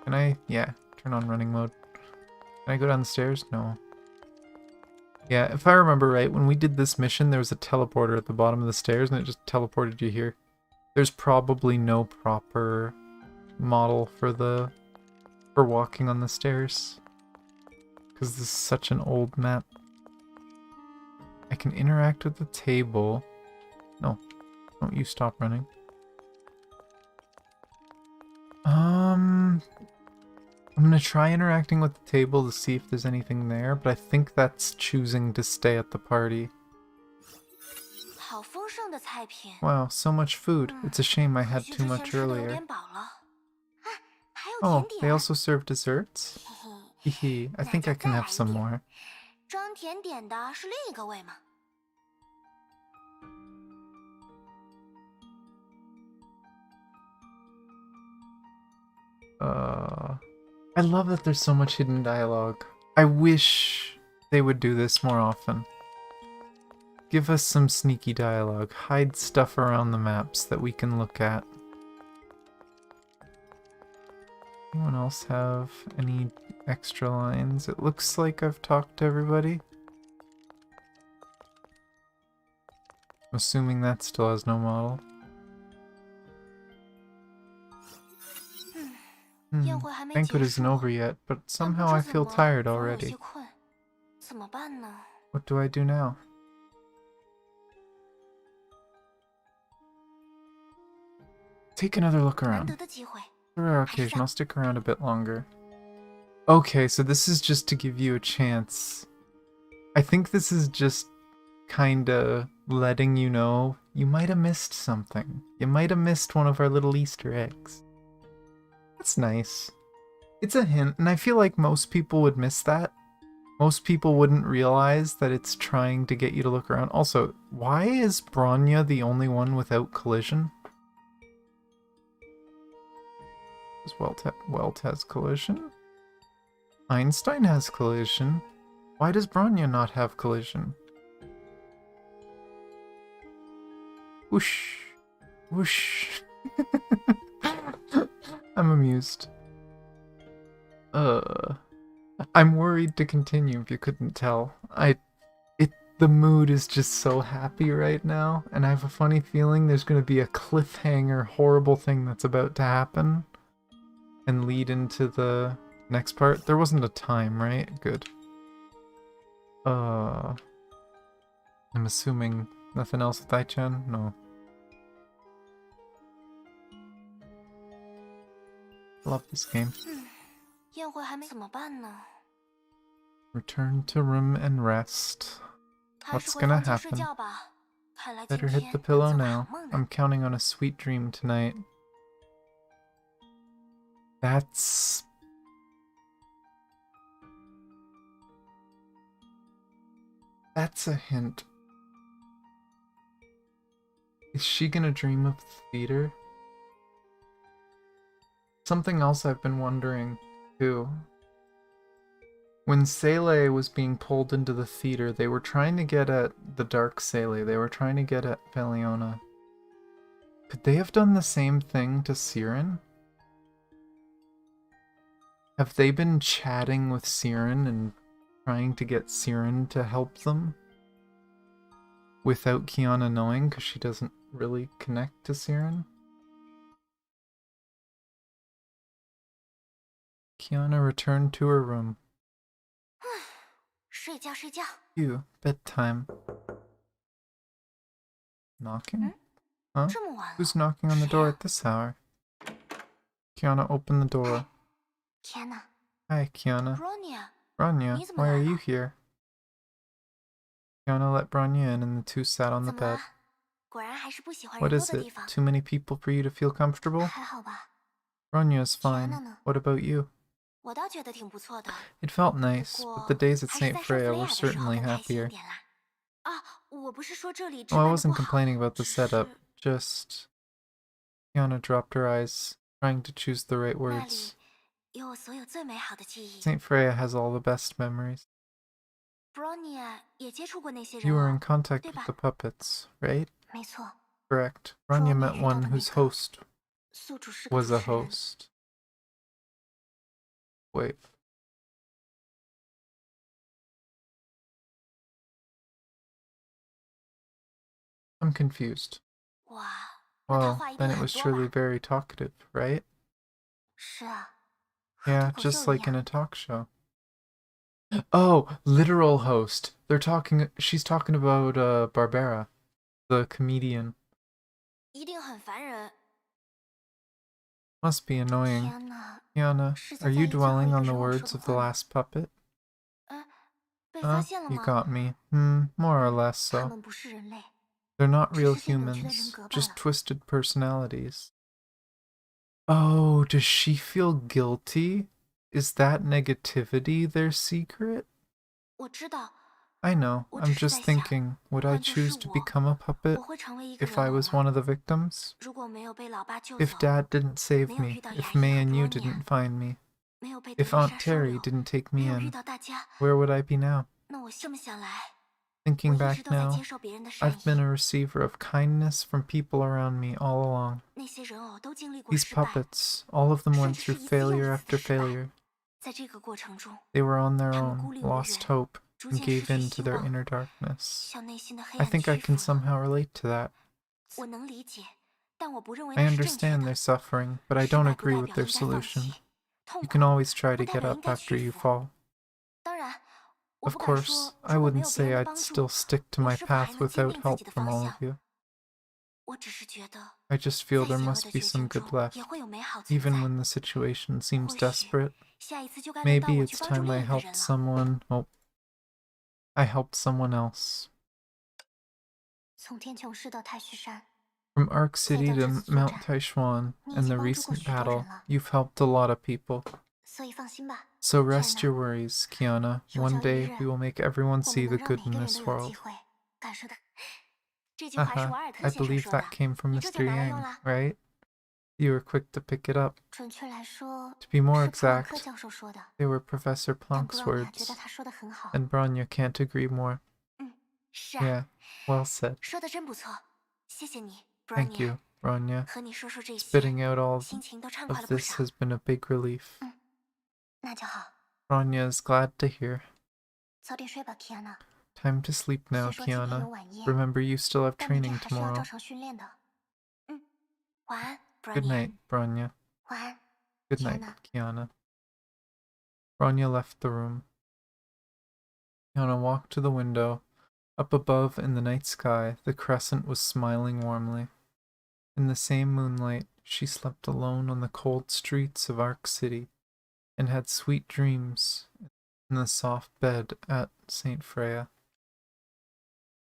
Can I? Yeah, turn on running mode. Can I go down the stairs? No. Yeah, if I remember right, when we did this mission, there was a teleporter at the bottom of the stairs and it just teleported you here. There's probably no proper model for walking on the stairs. Because this is such an old map. I can interact with the table. No, don't you stop running. I'm gonna try interacting with the table to see if there's anything there, but I think that's choosing to stay at the party. 好丰盛的菜品。 Wow, so much food. It's a shame I 可 had 惜 too 之前 much 吃的有 earlier. 点饱了。啊，还有 Oh, 甜 they 点。 also serve desserts? 嘿嘿， Hehe, I 那 think 就 I can 再来 have 一 some 点。 more. 装甜点的是另一个位吗？ I love that there's so much hidden dialogue. I wish they would do this more often. Give us some sneaky dialogue. Hide stuff around the maps that we can look at. Anyone else have any extra lines? It looks like I've talked to everybody. I'm assuming that still has no model. 宴会还没 Banquet 结 isn't 束， over yet, but 但不 somehow 知 I 怎 feel 么 tired 总有些 already. 困，怎么办呢？ What do I do now? Take another look 难 around. 得的机会， For our occasion, I'll stick around a bit longer. Okay, so this is just to give you a chance. I think this is just kinda letting you know you might have missed something. You might have missed one of our little Easter eggs. That's nice. It's a hint, and I feel like most people would miss that. Most people wouldn't realize that it's trying to get you to look around. Also, why is Bronya the only one without collision? Does Welt has collision? Einstein has collision. Why does Bronya not have collision? Whoosh. Whoosh. I'm amused. I'm worried to continue if you couldn't tell. The mood is just so happy right now, and I have a funny feeling there's gonna be a cliffhanger, horrible thing that's about to happen and lead into the next part. There wasn't a time, right? Good. I'm assuming nothing else with Ai-chan? No. Love this game. 宴会还没怎么办呢？ Return to room and rest. 还是 What's 回 gonna 房间睡 happen? 觉吧。看来今 Better 天 hit the 要 pillow 做个 now. 好梦呢。 I'm counting on a sweet dream tonight. That's a hint. Is she gonna dream of the theater? Something else I've been wondering, too. When Sele was being pulled into the theater, they were trying to get at the Dark Sele. They were trying to get at Veliona. Could they have done the same thing to Siren? Have they been chatting with Siren and trying to get Siren to help them? Without Kiana knowing, because she doesn't really connect to Siren? Kiana returned to her room. 睡觉睡觉。 You, bedtime. Knocking? Huh? 这么晚了。 Who's knocking on the door at this hour? Kiana opened the door. Kiana, Hi, Kiana. Bronya, Bronya, 你怎么 why 来 are 了？ you here? Kiana let Bronya in and the two sat on the 怎么了 bed. 果然还是不喜欢 What 人多 is 的 it? 地方。 Too many people for you to feel comfortable? 还好吧， Bronya's fine. Kiana 呢？ What about you? 我倒觉得挺不错的。 It felt nice, 不 but 过 the days at 还是 St. 在圣弗 Freya 雷 were 亚的时候 certainly 更开心一 happier. 点啦。啊，我不是说这里置 Oh, I 办的 wasn't 不好， complaining about the 只 setup. 是 Just... Kiana dropped her eyes, trying to choose the right 那里 words. 有我所有最美好的记忆。 St. Freya has all the best memories. Bronya 也接触过那些 You 人 were 哦 in contact 对 with 吧 the puppets, right? 没错， Correct. Bronya Bronya met 遇到 one 的那 whose 个 host 宿主是个 was 主 a 持人。 host. Wait. I'm confused. 哇，那他 Well, 话一定 then it 很 was 多 surely 吧？ very talkative, right? 是啊，和 Yeah, 脱口 just 秀一 like in 样。 a talk show. Oh, literal host. She's talking about Barbara, the comedian. 一定很烦人。 Must be annoying. 天哪， Kiana, 是 are 在 you 在意最后 dwelling 一个 on 人 the 偶说 words 的 of the 话吗？ last puppet? 被发 Huh? 现了 You 吗？ got me. More or less 他 so. 们不是人类， They're not 只 real 是些扭曲的人 humans, 格罢 just 了。 twisted personalities. Oh, does she feel guilty? Is that negativity their secret? 我知道， I know, 我 I'm 只是 just 在想， thinking, would I 换作是 choose to 我， become a puppet 我会成为一个 if 人 I 偶 was 吗？ one of the victims? 如果没有被老爸救 If 走， Dad didn't save 没有 me, 遇到 if 雅 May 伊和 and you 布罗尼亚， didn't find me, 没有被 if 德丽 Aunt 莎收 Terry 留， didn't take 没 me 有遇 in, 到大家， where would I be now? 那我这么想来， Thinking 我一 back 直都在 now, 接受别人的善 I've been 意。 a receiver of kindness from people around me all along. 那些人偶都经历过 These 失败， puppets, all of them 甚 went 至是 through 一次又 failure 一次 after 的失败。 failure. 在这个过程中， They were on their 他们 own, 孤立无 lost 援， hope, 逐 and 渐失 gave 去 in 希 to their 望， inner darkness. 向内心的黑 I 暗 think I 屈 can 服了。 somehow relate to that. 我能理解，但我不认为 I 那是正确 understand their 的。 suffering, but I 失 don't 败不 agree 代 with 表 their 应该放 solution. 弃，痛 You 苦 can always try 不 to 代 get 表 up 应该 after 屈 you 服。 fall. 当然，我 Of 不敢 course, 说， I 如果没 wouldn't 有别 say 人的 I'd 帮 still 助， stick to 我 my 是否还 path 能坚 without 定自 help 己的 from 方 all of 向？ you. 我只是觉得， I just 在 feel there 邪恶 must 的 be 绝 some 境 good 中 left, 也会有美好存 even 在。 when the situation seems 或许 desperate. 下一次就该轮到 Maybe 我 it's 去帮助 time 另 I 一个 helped 人了。 someone. Oh, I helped someone else. 从天穹市到太虚山， From Arc 再 City 到这 to 次作 Mount 战， Taishuan 你已 and 经 the 帮助过 recent 许多人 battle, 了， you've helped a lot of people. 所以放心吧， So rest Kiana. your worries, Kiana. 有 One 朝一 day 日， we will make everyone 我们 see 能 the 让 good 每 in 个人 this 都有 world. 机会感受到。这句话是 Haha, 瓦尔特 I 先生 believe 说 that 的， came from 你这就 Mr. 拿来用 Yang, 啦。 right? You were quick to pick it up. 准确来说， To be more 是普朗克 exact, 教授说的， they were Professor 但布 Planck's 洛尼亚觉得 words, 他说的很好。 and Bronya can't agree more. 是啊， Yeah, well said. 说的真不错，谢谢你，布洛 Thank 尼亚。 you, Bronya. 和你说说这些， Spitting out all 心情都畅快 of 了不 this 少。 has been a big relief. 那就好， Bronya is glad to hear. 早点睡吧，Kiana。 Time to sleep now, 虽说今天有 Kiana. 晚宴， Remember you still have 但明 training 天还是要照 tomorrow. 常训练的。晚安，布洛 Good 尼亚。 night, Bronya. 晚安， Good night, Kiana. Kiana. Bronya left the room. Kiana walked to the window. Up above in the night sky, the crescent was smiling warmly. In the same moonlight, she slept alone on the cold streets of Arc City and had sweet dreams in the soft bed at St. Freya.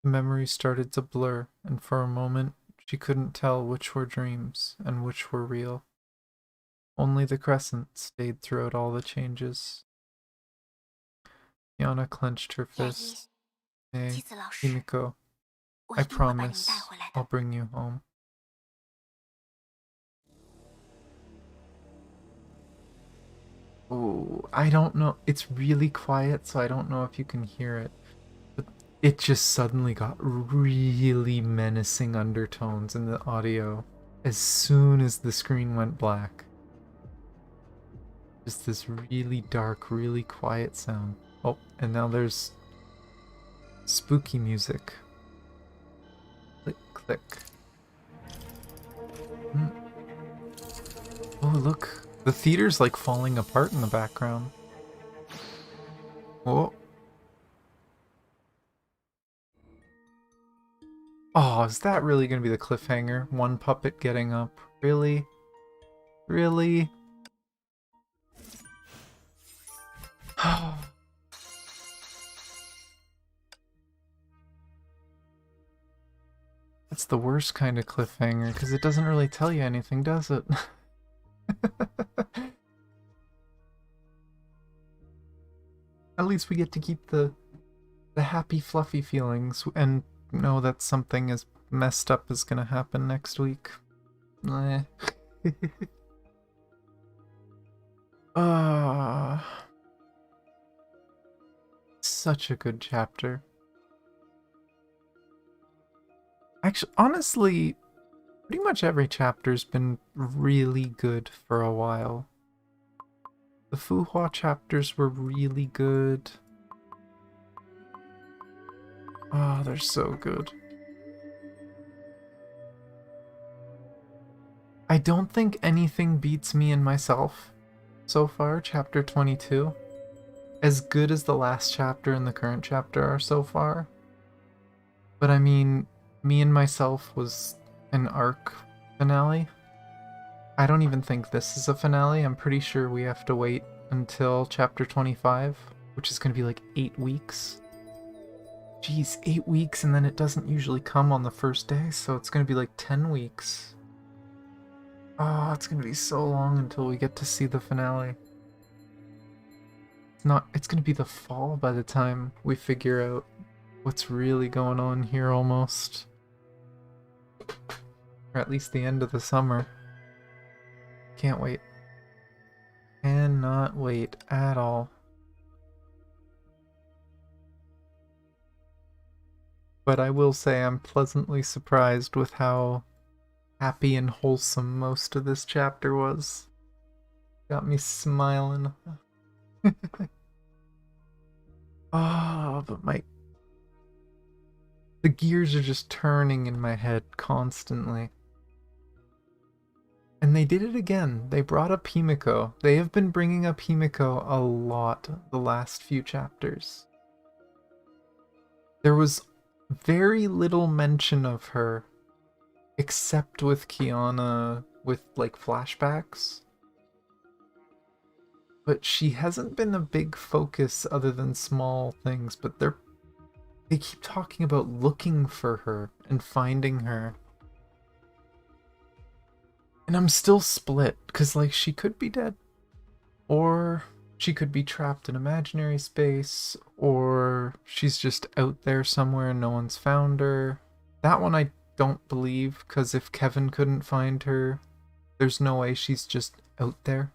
The memories started to blur, and for a moment she couldn't tell which were dreams and which were real. Only the crescent stayed throughout all the changes. Kiana clenched her 雅伊， fists. Hey, 妻子老师， Himiko, 我 I 一定会把你们 promise 带回来 I'll 的。 bring you home. Oh, I don't know. It's really quiet, so I don't know if you can hear it. But it just suddenly got really menacing undertones in the audio as soon as the screen went black. Just this really dark, really quiet sound. Oh, and now there's spooky music. Click, click. Oh, look. The theater's like falling apart in the background. Oh. Oh, is that really going to be the cliffhanger? One puppet getting up. Really? Really? That's the worst kind of cliffhanger, because it doesn't really tell you anything, does it? At least we get to keep the happy, fluffy feelings and know that something as messed up is gonna happen next week. Eh. Such a good chapter. Actually, honestly, pretty much every chapter's been really good for a while. The Fuhua chapters were really good. Oh, they're so good. I don't think anything beats Me and Myself so far, chapter 22. As good as the last chapter and the current chapter are so far. But I mean, Me and Myself was an arc finale. I don't even think this is a finale. I'm pretty sure we have to wait until chapter 25, which is going to be like 8 weeks. Jeez, 8 weeks, and then it doesn't usually come on the first day, so it's going to be like 10 weeks. Oh, it's going to be so long until we get to see the finale. It's going to be the fall by the time we figure out what's really going on here almost. Or at least the end of the summer. Can't wait. Cannot wait at all. But I will say I'm pleasantly surprised with how happy and wholesome most of this chapter was. Got me smiling. Oh, but the gears are just turning in my head constantly. And they did it again. They brought up Himiko. They have been bringing up Himiko a lot the last few chapters. There was very little mention of her, except with Kiana, with like flashbacks. But she hasn't been a big focus other than small things, but they keep talking about looking for her and finding her. And I'm still split, because like she could be dead. Or she could be trapped in imaginary space, or she's just out there somewhere and no one's found her. That one I don't believe, because if Kevin couldn't find her, there's no way she's just out there.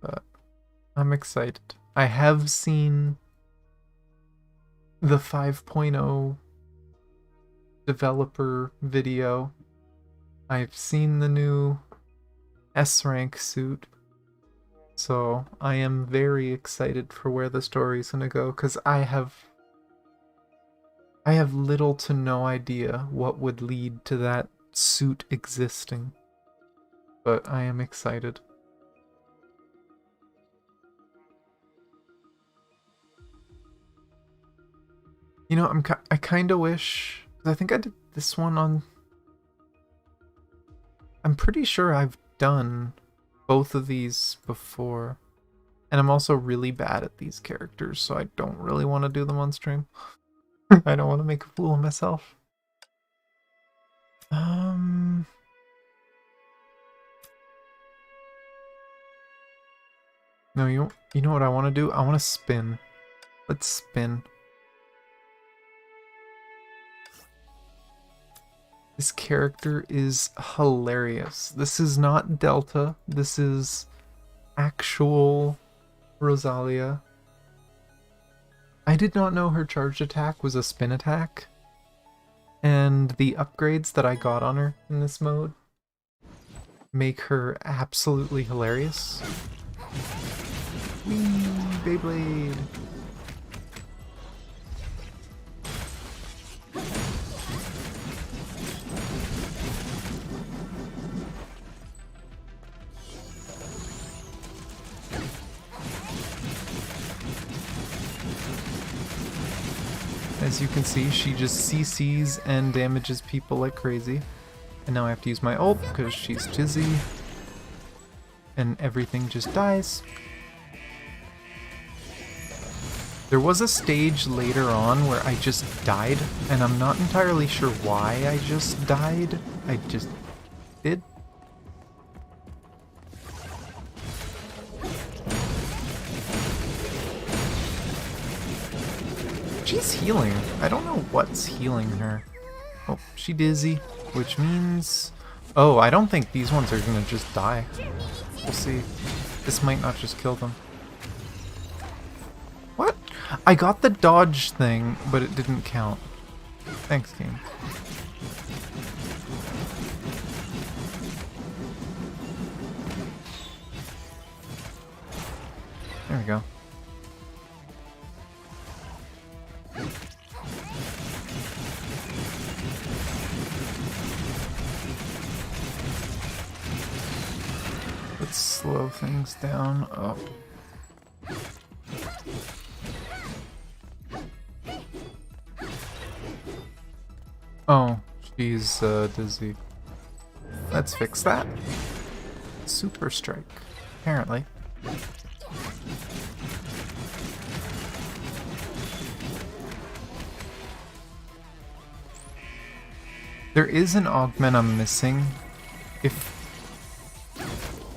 But I'm excited. I have seen the 5.0 developer video. I've seen the new S-rank suit. So I am very excited for where the story's gonna go, because I have little to no idea what would lead to that suit existing. But I am excited. You know, I kind of wish, because I think I did this one on... I'm pretty sure I've done both of these before. And I'm also really bad at these characters, so I don't really want to do them on stream. I don't want to make a fool of myself. No, you know what I want to do? I want to spin. Let's spin. This character is hilarious. This is not Delta. This is actual Rosalia. I did not know her charged attack was a spin attack. And the upgrades that I got on her in this mode make her absolutely hilarious. Whee! Beyblade! As you can see, she just CCs and damages people like crazy. And now I have to use my ult because she's dizzy. And everything just dies. There was a stage later on where I just died, and I'm not entirely sure why I just died. I just did. She's healing. I don't know what's healing her. Oh, she dizzy, which means... Oh, I don't think these ones are gonna just die. We'll see. This might not just kill them. What? I got the dodge thing, but it didn't count. Thanks, game. There we go. Let's slow things down. Oh. Oh, she's dizzy. let's fix that. Super strike, apparently. There is an augment I'm missing.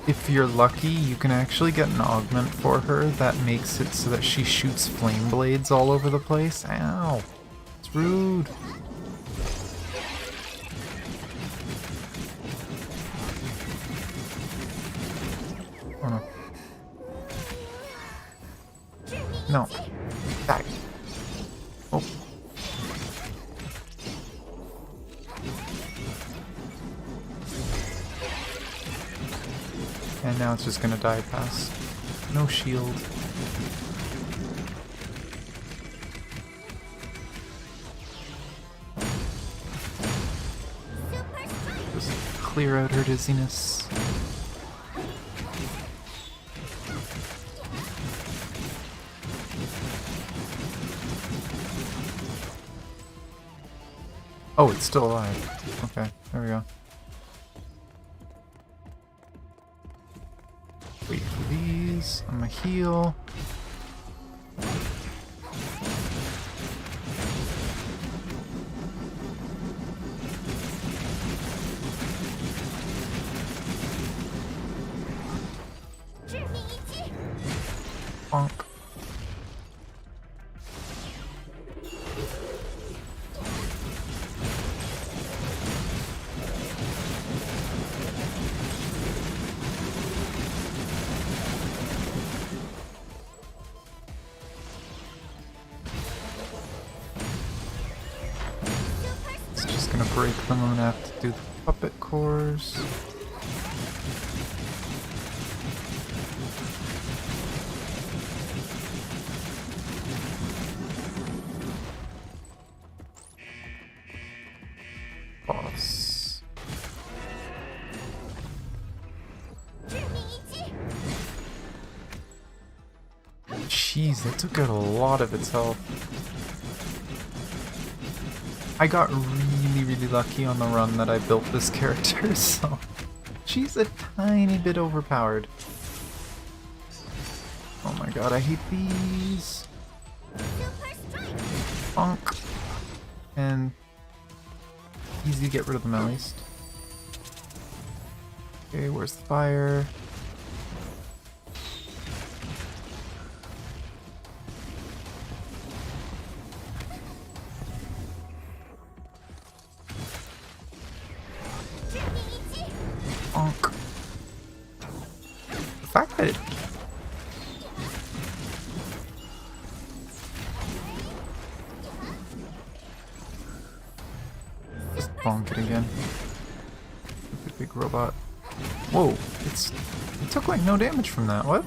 If you're lucky, you can actually get an augment for her that makes it so that she shoots flame blades all over the place. Ow! It's rude. Oh no. No. Die. Oh. And now it's just gonna die past. No shield. Just clear out her dizziness. Oh, it's still alive. Okay, there we go. Wait for these. I'm gonna heal. Bonk. It's just gonna break them. I'm gonna have to do the puppet cores. Boss. Jeez, that took out a lot of its health. I got really lucky on the run that I built this character, so she's a tiny bit overpowered. Oh my god, I hate these. Bonk. And easy to get rid of them at least. Okay, where's the fire? Bonk. The fact that it... Just bonk it again. Stupid big robot. Whoa, it took like no damage from that, what?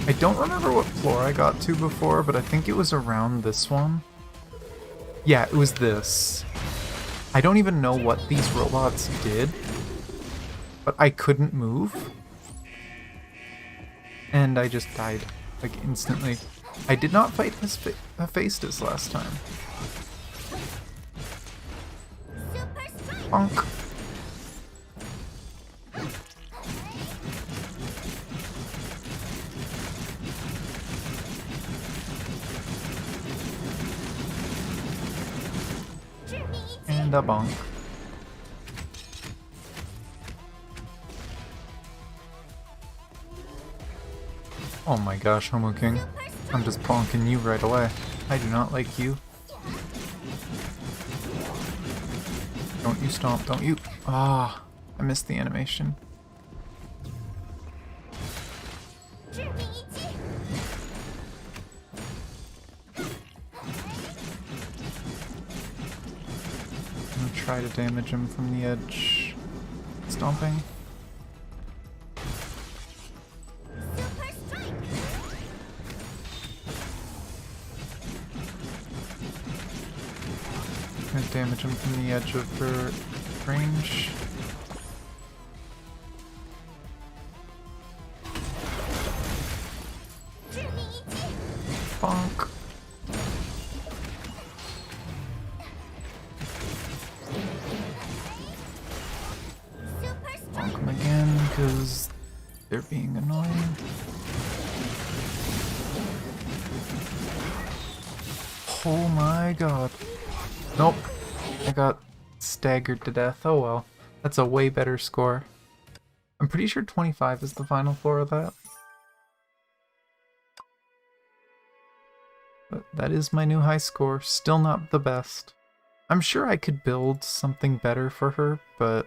I don't remember what floor I got to before, but I think it was around this one. Yeah, it was this. I don't even know what these robots did, but I couldn't move. And I just died, like, instantly. I did not fight Hephaestus last time. Bonk. And a bonk. Oh my gosh, Homo King. I'm just bonking you right away. I do not like you. Don't you stomp, don't you. Ah, I missed the animation. I'm gonna try to damage him from the edge. Stomping. Gonna damage him from the edge of her range. they're being annoying. Oh my god. Nope. I got staggered to death. Oh well. That's a way better score. I'm pretty sure 25 is the final floor of that. But that is my new high score. Still not the best. I'm sure I could build something better for her, but...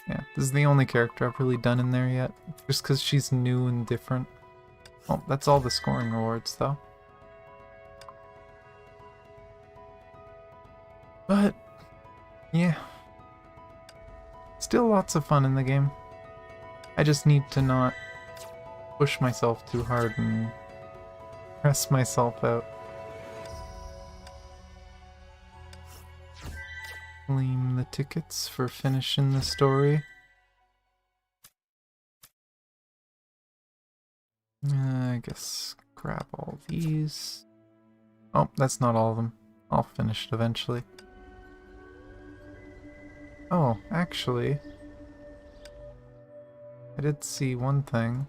yeah, this is the only character I've really done in there yet. Just because she's new and different. Oh, that's all the scoring rewards, though. But, yeah. Still lots of fun in the game. I just need to not push myself too hard and press myself out. Claim the tickets for finishing the story. I guess grab all these. Oh, that's not all of them. I'll finish it eventually. Oh, actually, I did see one thing.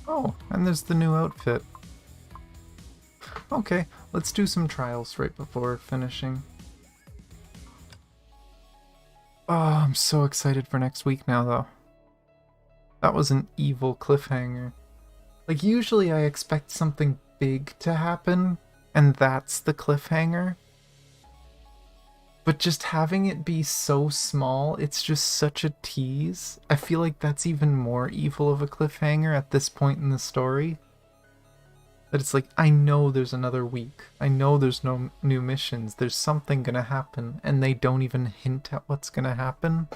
Oh, and there's the new outfit. Okay, let's do some trials right before finishing. Oh, I'm so excited for next week now, though. That was an evil cliffhanger. Like, usually I expect something big to happen, and that's the cliffhanger. But just having it be so small, it's just such a tease. I feel like that's even more evil of a cliffhanger at this point in the story. That it's like, I know there's another week. I know there's no new missions. There's something gonna happen, and they don't even hint at what's gonna happen.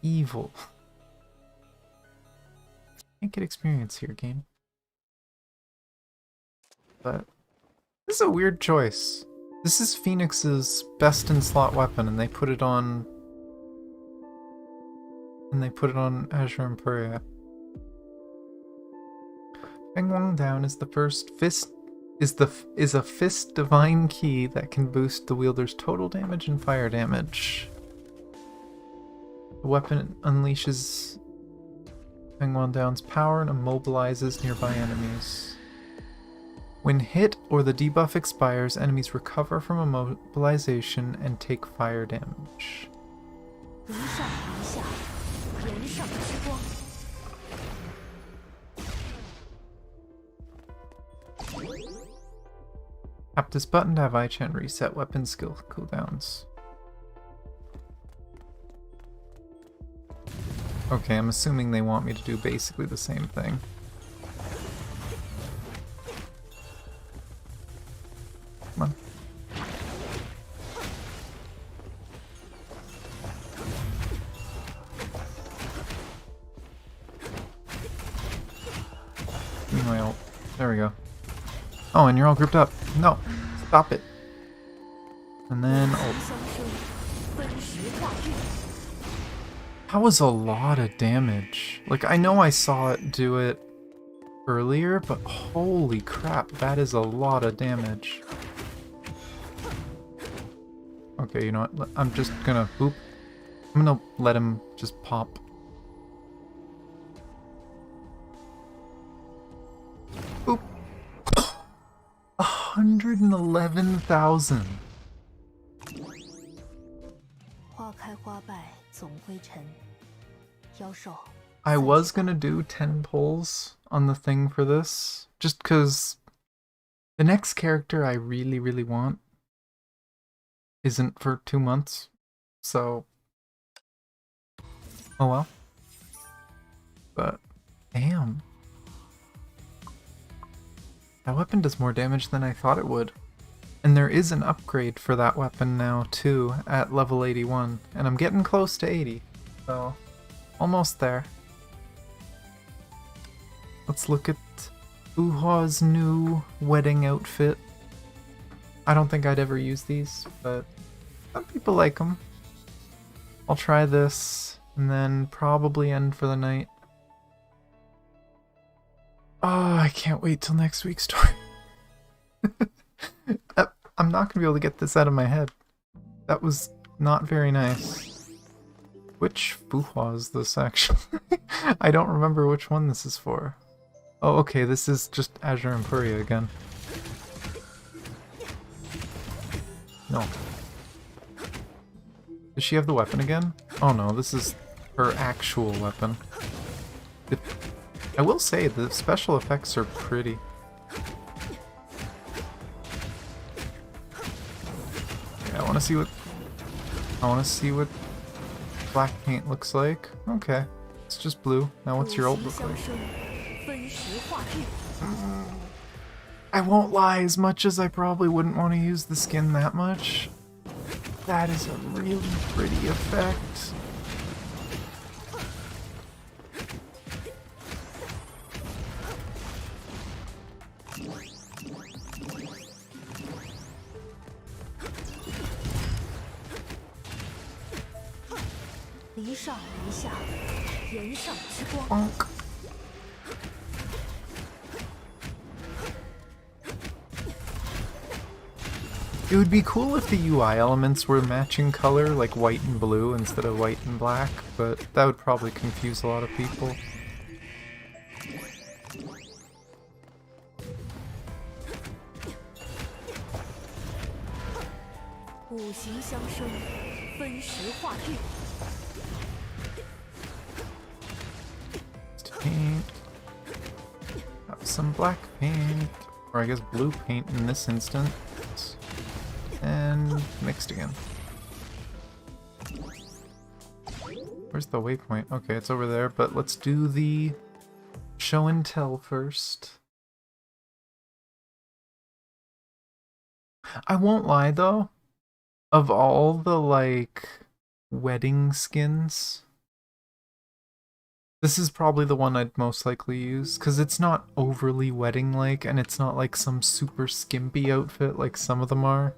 Evil. Can't get experience here, game. But this is a weird choice. This is Phoenix's best in slot weapon, and they put it on. And they put it on Azure Imperia. Feng Down is the first fist. Is a fist divine key that can boost the wielder's total damage and fire damage. The weapon unleashes Feng Down's power and immobilizes nearby enemies. When hit or the debuff expires, enemies recover from immobilization and take fire damage. Tap this button to have Ichan reset weapon skill cooldowns. Okay, I'm assuming they want me to do basically the same thing. Come on. Give me my ult. There we go. Oh, and you're all grouped up. No, stop it. And then ult. That was a lot of damage. Like, I know I saw it do it earlier, but holy crap, that is a lot of damage. Okay, you know what? I'm just gonna boop. I'm gonna let him just pop. Boop. 111,000. I was gonna do 10 pulls on the thing for this, just because the next character I really, really want isn't for 2 months, so oh well. But damn, that weapon does more damage than I thought it would. And there is an upgrade for that weapon now too at level 81, and I'm getting close to 80, so almost there. Let's look at Uha's new wedding outfit. I don't think I'd ever use these, but some people like them. I'll try this, and then probably end for the night. Oh, I can't wait till next week's story. I'm not gonna be able to get this out of my head. That was not very nice. Which Fuhua is this, actually? I don't remember which one this is for. Oh, okay, this is just Azure Empuria again. No. Does she have the weapon again? Oh no, this is her actual weapon. I will say, the special effects are pretty. Yeah, I want to see what black paint looks like. Okay, it's just blue. Now what's your ult look like? I won't lie, as much as I probably wouldn't want to use the skin that much, that is a really pretty effect. Bonk. It would be cool if the UI elements were matching color, like white and blue instead of white and black, but that would probably confuse a lot of people. Paint. Have some black paint, or I guess blue paint in this instance. And mixed again. Where's the waypoint? Okay, it's over there, but let's do the show and tell first. I won't lie though, of all the like wedding skins, this is probably the one I'd most likely use, because it's not overly wedding-like, and it's not like some super skimpy outfit like some of them are,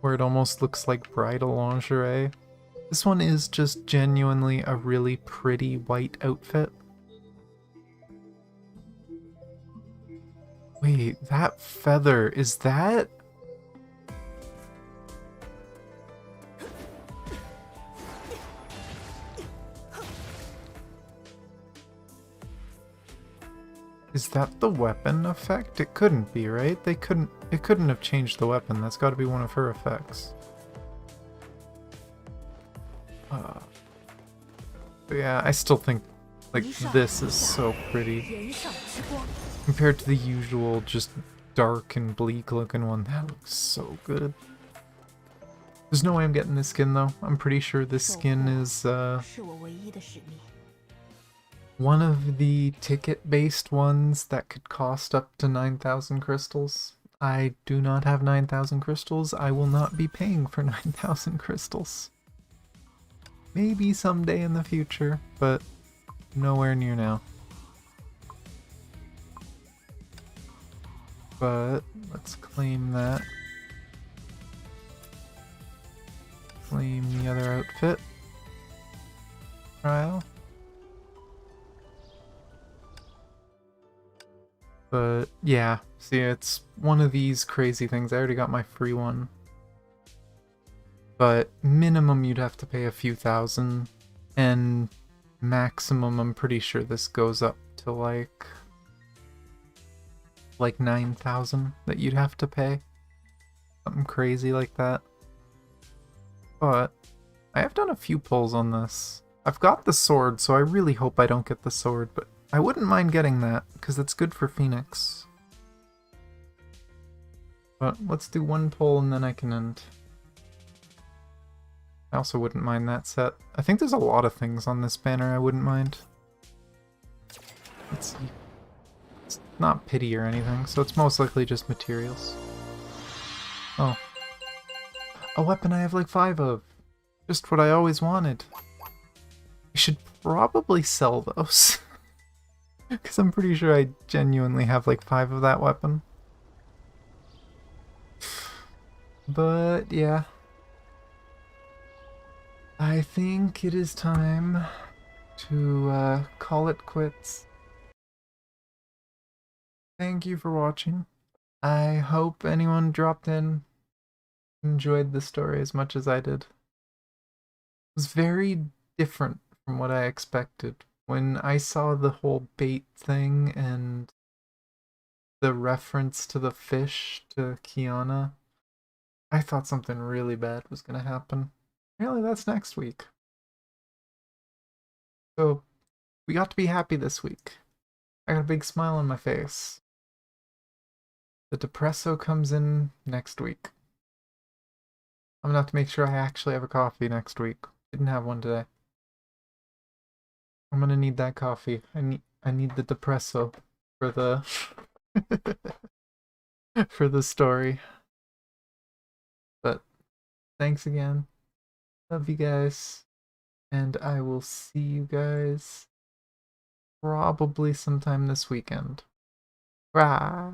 where it almost looks like bridal lingerie. This one is just genuinely a really pretty white outfit. Wait, that feather, is that... Is that the weapon effect? It couldn't be, right? It couldn't have changed the weapon. That's got to be one of her effects. But yeah, I still think like this is so pretty compared to the usual just dark and bleak looking one. That looks so good. There's no way I'm getting this skin though. I'm pretty sure this skin is one of the ticket-based ones that could cost up to 9,000 crystals. I do not have 9,000 crystals. I will not be paying for 9,000 crystals. Maybe someday in the future, but nowhere near now. But let's claim that. Claim the other outfit. Trial. But yeah, see, it's one of these crazy things. I already got my free one. But minimum you'd have to pay a few thousand, and maximum I'm pretty sure this goes up to like 9,000 that you'd have to pay. Something crazy like that. But I have done a few pulls on this. I've got the sword, so I really hope I don't get the sword, but I wouldn't mind getting that, because it's good for Phoenix. But let's do one pull and then I can end. I also wouldn't mind that set. I think there's a lot of things on this banner I wouldn't mind. Let's see. It's not pity or anything, so it's most likely just materials. Oh. A weapon I have like 5 of. Just what I always wanted. I should probably sell those. Because I'm pretty sure I genuinely have like 5 of that weapon. But yeah. I think it is time to call it quits. Thank you for watching. I hope anyone dropped in enjoyed the story as much as I did. It was very different from what I expected. When I saw the whole bait thing and the reference to the fish to Kiana, I thought something really bad was going to happen. Really, that's next week. So, we got to be happy this week. I got a big smile on my face. The Depresso comes in next week. I'm gonna have to make sure I actually have a coffee next week. Didn't have one today. I'm gonna need that coffee. I need the Depresso for the for the story. But thanks again. Love you guys. And I will see you guys probably sometime this weekend. Bye.